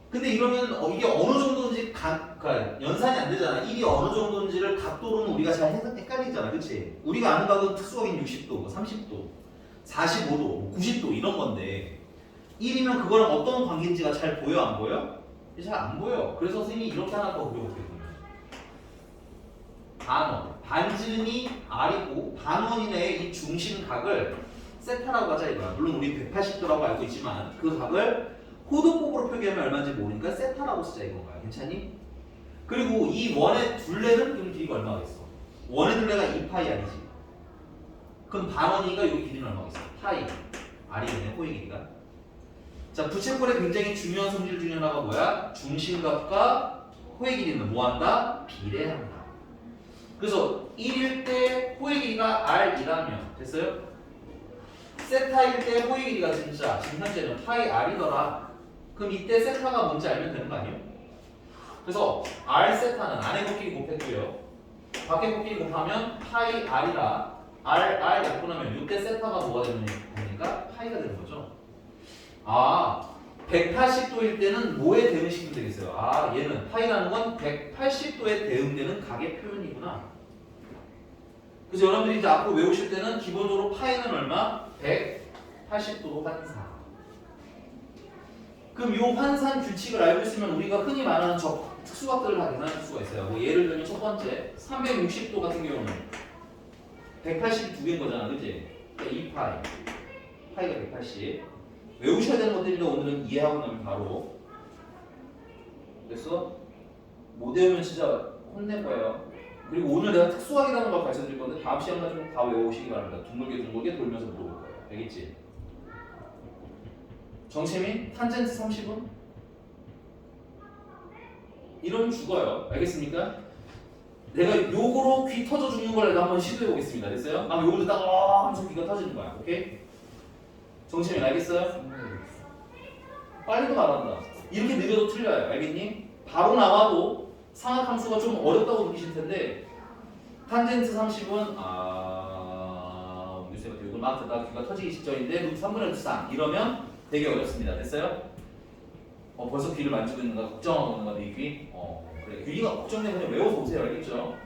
근데 이러면 이게 어느 정도인지 그러니까 연산이 안 되잖아. 1이 어느 정도인지를 각도로는 우리가 잘 헷갈리잖아. 그치? 우리가 아는 각은 특수각인 60도, 30도, 45도, 90도 이런 건데 1이면 그거랑 어떤 관계인지가 잘 보여 안 보여? 잘 안 보여. 그래서 선생님이 이렇게 하나 더 그려볼게요. 반원. 반지름이 r이고 반원 이내의 이 중심각을 세타라고 하자 이거야. 물론 우리 180도라고 알고 있지만 그 각을 호도법으로 표기하면 얼마인지 모르니까 세타라고 쓰자 이건가요? 괜찮니? 그리고 이 원의 둘레는 그럼 길이가 얼마가 있어? 원의 둘레가 2파이 r이지. 그럼 반원이니까 여기 길이는 얼마가 있어? 파이 r이네 호의 길이가. 자, 부채꼴의 굉장히 중요한 성질 중에 하나가 뭐야? 중심각과 호의 길이는 뭐한다? 비례한다. 그래서 1일 때 호의 길이가 r이라면 됐어요? 세타일 때 호의 길이가 진짜 지금 현재는 파이 r이더라. 그럼 이때 세타가 뭔지 알면 되는 거 아니에요? 그래서 r 세타는 안에 곱끼리 곱했고요. 밖에 곱끼리 곱하면 파이 r이라 r 약분하면 이때 세타가 뭐가 되니까 파이가 되는 거죠. 아 180도일 때는 뭐에 대응시키면 되겠어요? 아 얘는 파이라는 건 180도에 대응되는 각의 표현이구나. 그래서 여러분들이 이제 앞으로 외우실 때는 기본적으로 파이는 얼마? 180도 환산. 그럼 이 환산 규칙을 알고 있으면 우리가 흔히 말하는 특수각들을 다 계산할 수가 있어요. 뭐 예를 들면 첫 번째 360도 같은 경우는 180이 두 개인 거잖아, 그치? 그러니까 2파이 파이가 180 외우셔야 되는 것들인데 오늘은 이해하고 나면 바로 그래서 못 외우면 진짜 혼낼 거예요. 그리고 오늘 내가 특수각이라는 걸 가르쳐 드릴 건데 다음 시간까지 좀 다 외우시기 바랍니다. 둥글게 돌면서 물어볼 거예요. 알겠지? 정체민 탄젠트 30은? 이러면 죽어요. 알겠습니까? 내가 요거로 귀 터져 죽는 걸 내가 한번 시도해 보겠습니다. 됐어요? 막 요거 듣다가 하면서 귀가 터지는 거야. 오케이? 정체민 알겠어요? 빨리도 말한다. 이렇게 느려도 틀려요. 알겠니? 바로 나와도 상악함수가 좀 어렵다고 느끼실 텐데 탄젠트 30은 유세가 이걸 막 듣다가 귀가 터지기 직전인데 루트 3분의 루트 3 이러면 되게 어렵습니다. 됐어요? 벌써 귀를 만지고 있는가 걱정하고 있는가 네 귀? 그래. 귀가 걱정되면 그냥 외워서 오세요. 알겠죠?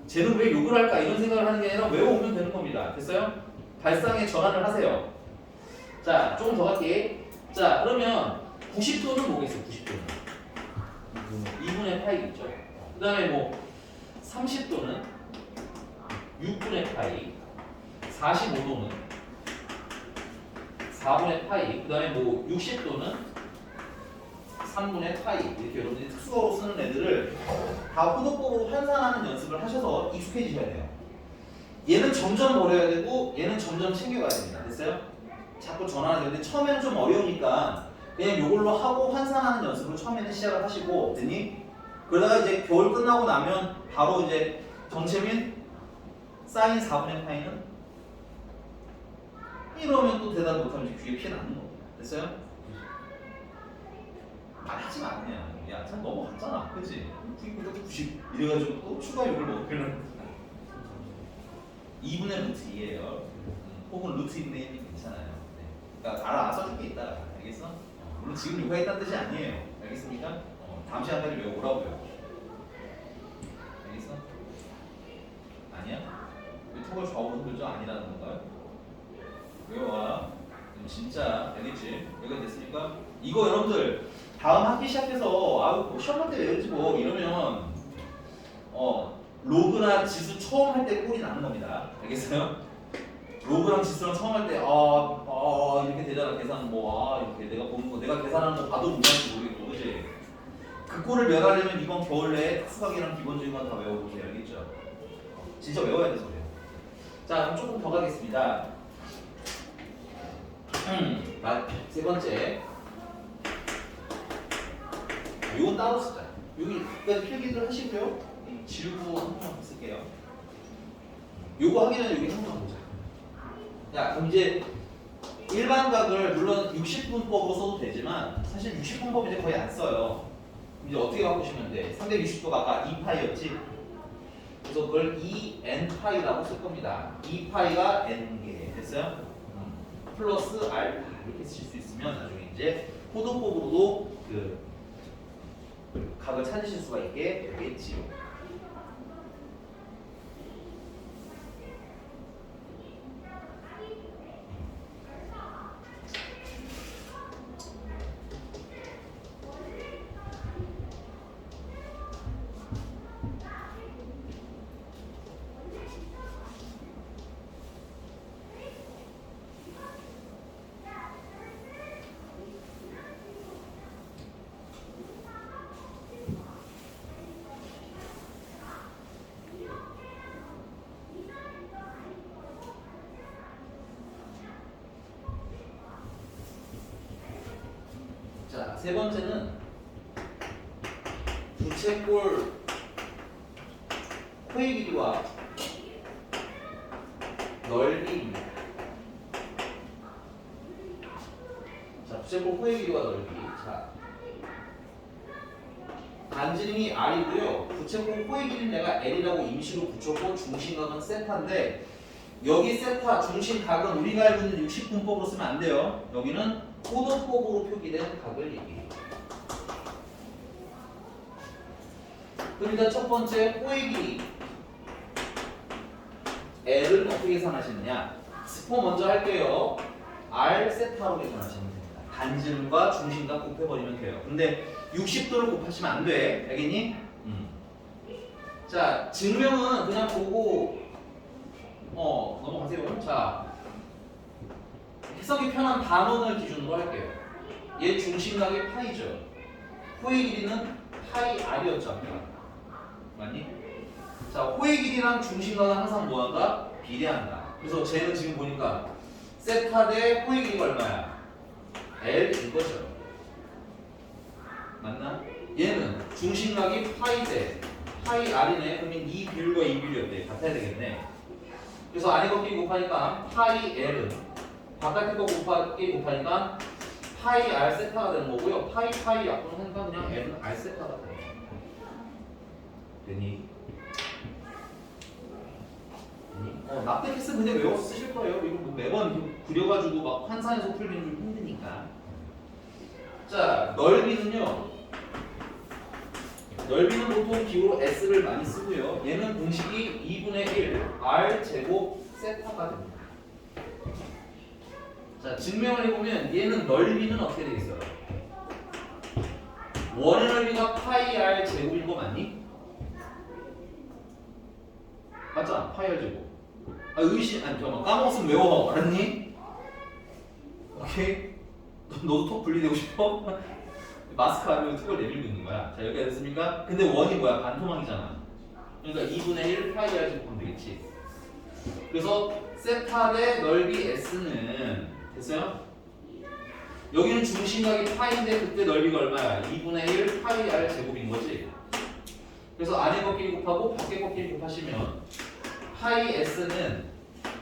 쟤는 왜 욕을 할까 이런 생각을 하는 게 아니라 외워오면 되는 겁니다. 됐어요? 발상의 전환을 하세요. 자, 조금 더 갈게. 자, 그러면 90도는 뭐겠어요? 90도는 2분의 파이겠죠. 그 다음에 뭐 30도는 6분의 파이, 45도는 4분의 파이, 그 다음에 뭐 60도는 3분의 파이 이렇게 여러분들이 특수어로 쓰는 애들을 다 호도법으로 환산하는 연습을 하셔서 익숙해지셔야 돼요. 얘는 점점 버려야 되고 얘는 점점 챙겨가야 됩니다. 됐어요? 자꾸 전환해야 되는데 처음에는 좀 어려우니까 그냥 이걸로 하고 환산하는 연습을 처음에는 시작을 하시고 됐니? 그러다가 이제 겨울 끝나고 나면 바로 이제 정체민 사인 4분의 파이는 이러면 또 대답 못하면 이제 귀에 피해 나는 겁니다. 됐어요? 말하지 마 그냥. 야, 참 넘어갔잖아. 그치? 90 이래가지고 또 추가 욕을 먹으면 2분의 루트 2예요. 혹은 루트 2분의 1이 괜찮아요. 네. 그러니까 알아 써줄게 있다. 알겠어? 물론 지금 욕하겠다는 뜻이 아니에요. 알겠습니까? 다음 시간까지 외워오라고요. 알겠어? 아니야? 왜 턱을 좌우로 흔들죠? 아니라는 건가요? 외워와. 진짜 알겠지? 여기가 됐으니까 이거 여러분들 다음 학기 시작해서 뭐 시험 때 외우지 뭐 이러면 로그나 지수 처음 할 때 꼴이 나는 겁니다. 알겠어요? 로그랑 지수랑 처음 할 때 이렇게 되잖아. 계산 이렇게 내가 보는 거 내가 계산하는 거 봐도 뭔지 모르겠고 그치? 그 꼴을 면하려면 이번 겨울 내에 특수학이랑 기본적인 건 다 외워보세요. 알겠죠? 진짜 외워야 돼서 그래요. 자 그럼 조금 더 가겠습니다. 세 번째 요건 따로 쓰자. 여기까지 필기들 하시고요. 지우고 한 번만 쓸게요. 요거 하기 전에 여기 한 번만 보자. 자 그럼 이제 일반각을 물론 60분법으로 써도 되지만 사실 60분법 이제 거의 안 써요. 이제 어떻게 바꾸시면 돼? 360도가 아까 2파이였지? 그래서 그걸 2n파이라고 쓸 겁니다. 2파이가 n개 됐어요? 플러스 알파 이렇게 쓰실 수 있으면 나중에 이제 호도법으로도 그 각을 찾으실 수가 있게 되겠지요. 자, 세 번째는 부채꼴 코의 길이와 넓이입니다. 부채꼴 호의 길이와 넓이. 자, 반지름이 R이고요. 부채꼴 호의 길이는 내가 L이라고 임시로 붙였고 중심각은 세타인데 여기 세타 중심각은 우리가 알고 있는 60분법으로 쓰면 안 돼요. 여기는 호도법으로 표기된 각을 얘기해요. 그럼 일단 첫 번째 호의 길이 L을 어떻게 계산하시느냐? 스포 먼저 할게요. R 세타로 계산하시면 됩니다. 반지름과 중심각 곱해버리면 돼요. 근데 60도를 곱하시면 안 돼. 알겠니? 자, 증명은 그냥 보고 넘어가세요. 자, 해석이 편한 반원을 기준으로 할게요. 얘 중심각이 파이죠. 호의 길이는 파이 R이었죠. 아까. 맞니? 자, 호의 길이랑 중심각은 항상 뭐한다? 비례한다. 그래서 쟤는 지금 보니까 세타 대 호의 길이가 얼마야? L인 거죠. 맞나? 얘는 중심각이 파이 대 파이 R이네. 그러면 이 비율과 이 비율이 어때? 같아야 되겠네. 그래서 안에 곱하기 곱하니까 파이 L은 바깥에 거 곱하기 곱하니까 파이 R 세타가 되는 거고요. 파이 약분하니까 그냥 L은 R 세타가 되는 거예요. 되니? 납득했으면 그냥 외워서 쓰실 거예요. 이거 뭐 매번 그려가지고 막 환산해서 풀기는 좀 힘드니까. 자, 넓이는요. 넓이는 보통 기호로 S를 많이 쓰고요. 얘는 공식이 2분의 1 R 제곱 세타가 됩니다. 자, 증명을 해보면 얘는 넓이는 어떻게 되겠어요? 원의 넓이가 파이 R 제곱인 거 맞니? 맞잖아, 파이 R 제곱. 아, 잠깐만, 까먹었으면 외워. 알았니? 오케이? 너도 턱 분리되고 싶어? 마스크 하면 턱을 내밀고 있는 거야. 자, 여기가 됐습니까? 근데 원이 뭐야? 반토막이잖아. 그러니까 2분의 1 파이 R 제곱하면 되겠지. 그래서 세타 대 넓이 S는 됐어요? 여기는 중심각이 파인데 그때 넓이가 얼마야? 2분의 1 파이 R 제곱인 거지. 그래서 안에 곱끼리 곱하고 밖에 곱끼리 곱하시면 파이 S는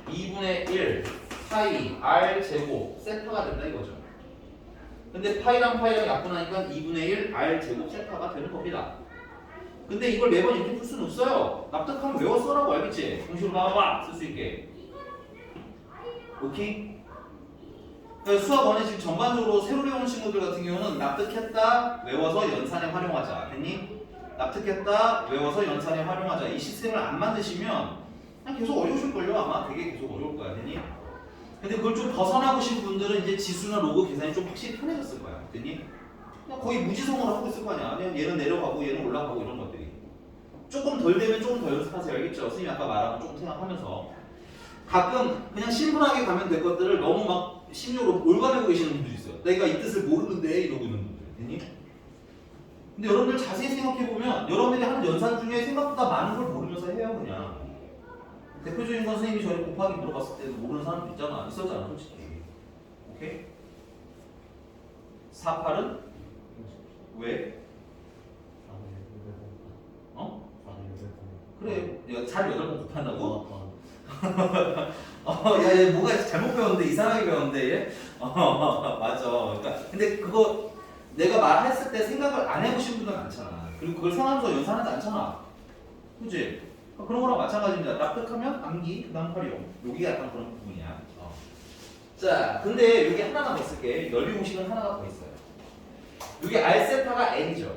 2분의 1 파이 R 제곱 세타가 된다 이거죠. 근데 파이랑 약분하니까 2분의 1 R 제곱 세타가 되는 겁니다. 근데 이걸 매번 이렇게 풀 수는 없어요. 납득하면 외워 써라고 알겠지? 공식으로 봐봐 쓸 수 있게. 오케이? 그러니까 수학 원에 지금 전반적으로 새로 배우는 친구들 같은 경우는 납득했다 외워서 연산에 활용하자. 됐니? 납득했다 외워서 연산에 활용하자. 이 시스템을 안 만드시면 그냥 계속 어려우실걸요. 아마 되게 계속 어려울 거야. 됐니? 근데 그걸 좀 벗어나고 싶은 분들은 이제 지수나 로그 계산이 좀 확실히 편해졌을 거야. 됐니? 그냥 거의 무지성으로 하고 있을 거 아니야. 그냥 얘는 내려가고 얘는 올라가고 이런 것들이. 조금 덜 되면 조금 더 연습하세요. 알겠죠? 선생님이 아까 말한 거 조금 생각하면서. 가끔 그냥 심플하게 가면 될 것들을 너무 막 심리로 올가매고 계시는 분들이 있어요. 내가 이 뜻을 모르는데 이러고 있는 분들. 됐니? 근데 여러분들 자세히 생각해보면 여러분들이 하는 연산 중에 생각보다 많은 걸 모르면서 해요. 그냥. 대표적인 건 선생님이 전에 곱하기 물어봤을 때도 모르는 사람도 있잖아. 있었잖아, 솔직히. 오케이? 48은? 왜? 어? 그래. 잘 8번 곱한다고? 야, 얘 뭐가 잘못 배웠는데, 이상하게 배웠는데, 얘? 맞아. 그러니까, 근데 그거 내가 말했을 때 생각을 안 해보신 분들 많잖아. 그리고 그걸 생각하면서 연산하지 않잖아. 그치? 그런 거랑 마찬가지입니다. 납득하면 암기, 그 다음 활용. 여기가 약간 그런 부분이야. 자, 근데 여기 하나가 더 있을게. 넓이 공식은 하나가 더 있어요. 여기 R 세타가 N이죠.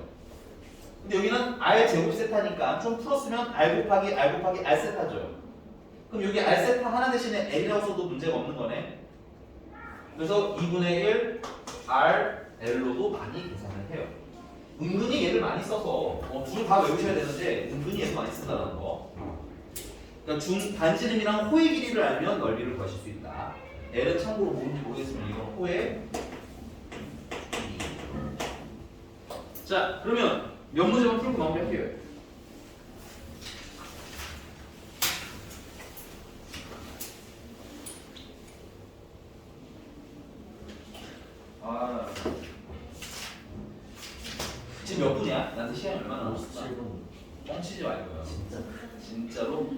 근데 여기는 R 제곱 세타니까 좀 풀었으면 R 곱하기 R 세타죠. 그럼 여기 R 세타 하나 대신에 L이라고 써도 문제가 없는 거네. 그래서 2분의 1 R L로도 많이 계산을 해요. 은근히 얘를 많이 써서 둘 다 외우셔야 되는데 은근히 얘도 많이 쓴다는 거. 그러니까 반지름이랑 호의 길이를 알면 넓이를 구하실 수 있다. L은 참고로 뭔지 모르겠으면 이건 호의 길이. 자, 그러면 몇 문제만 풀고 마무리할게요. 지금 몇 분이야? 나한테 시간이 얼마나 남았어? 7분. 뻥치지 말고요. 진짜. 진짜로?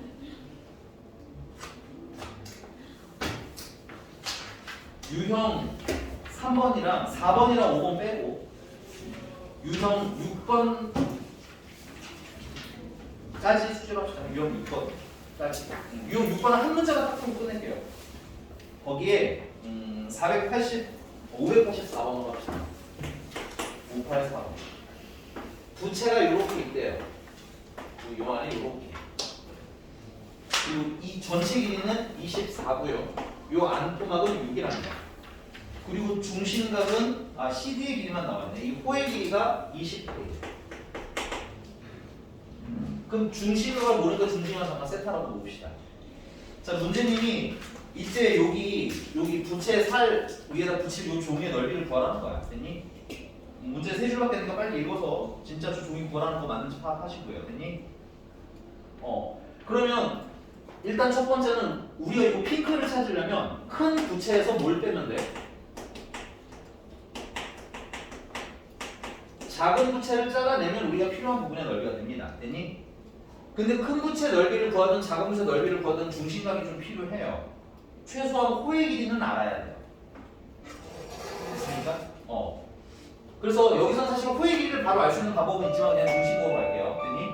유형 3번이랑 4번이랑 5번 빼고 유형 6번까지 수집합시다. 유형 6번까지. 유형 6번은 한 문제가 딱 풀고 끝낼게요. 거기에 584번으로 합시다. 584번. 부채가 이렇게 있대요. 요 안에 이렇게. 그리고 이 전체 길이는 24고요. 요 안토막은 6이랍니다. 그리고 중심각은 CD의 길이만 나왔네. 이 호의 길이가 20호예요. 그럼 중심각을 모르니까 중심각 잠깐 세타라고 봅시다. 자, 문제님이 이때 여기 부채 살 위에다 붙일 요 종이의 넓이를 구하라는 거야. 됐니? 문제 3줄밖에 되니까 빨리 읽어서 진짜 저 종이 구하라는 거 맞는지 파악하시고요. 됐니? 그러면 일단 첫 번째는 우리가 이거 핑크를 찾으려면 큰 부채에서 뭘 빼면 돼? 작은 부채를 잘라내면 우리가 필요한 부분의 넓이가 됩니다. 됐니? 근데 큰 부채 넓이를 구하든 작은 부채 넓이를 구하든 중심각이 좀 필요해요. 최소한 호의 길이는 알아야 돼요. 됐습니까? 그래서 여기서 사실 호의 길이를 바로 알 수 있는 방법은 있지만 그냥 중심으로 갈게요. 됐니?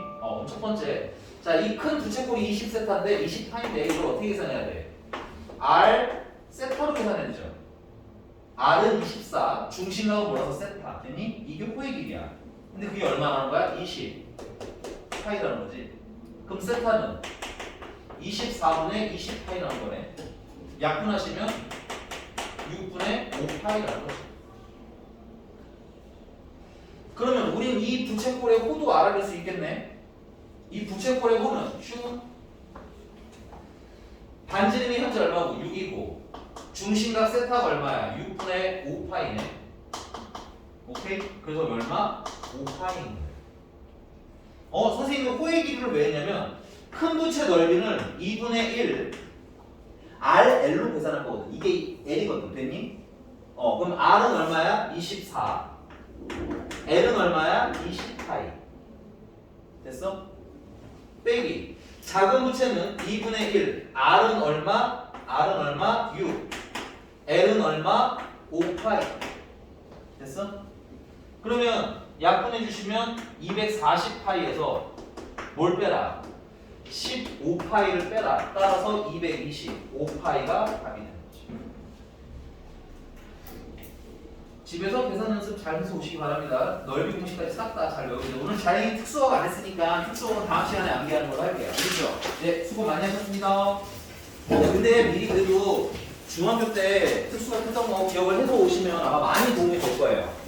첫 번째. 자, 이 큰 부채꼴이 20세타인데 20파인데 이걸 어떻게 계산해야 돼? R 세타로 계산해야 되죠. R은 24, 중심각은 몰라서 세타. 됐니? 이게 호의 길이야. 근데 그게 얼마나 하는 거야? 20 파이라는 거지. 그럼 세타는 24분의 20파이라는 거네. 약분하시면 6분의 5파이라는 거지. 그러면 우린 이 부채꼴의 호도 알아낼 수 있겠네. 이 부채꼴의 호는 슈 반지름이 현재 얼마고? 6이고 중심각 세타가 얼마야? 6분의 5파이네. 오케이? 그래서 얼마? 5파이인 거예요. 선생님은 호의 길이를 왜 했냐면 큰 부채 넓이는 2분의 1 RL로 계산할 거거든. 이게 L이거든. 됐니? 그럼 R은 얼마야? 24 L은 얼마야? 20파이. 됐어? 빼기 작은 부채는 2분의 1 R은 얼마? 6 L은 얼마? 5파이. 됐어? 그러면 약분해 주시면 240파이에서 뭘 빼라? 15파이를 빼라. 따라서 225파이가 답이 되는 거지. 집에서 계산 연습 잘 해서 오시기 바랍니다. 넓이 공식까지 싹 다 잘 외우세요. 오늘 자연히 특수어가 안 했으니까 특수어는 다음 시간에 암기하는 걸로 할게요. 알겠죠? 네, 수고 많이 하셨습니다. 근데 미리 그래도 중학교 때 특수어 했던 거 기억을 해서 오시면 아마 많이 도움이 될 거예요.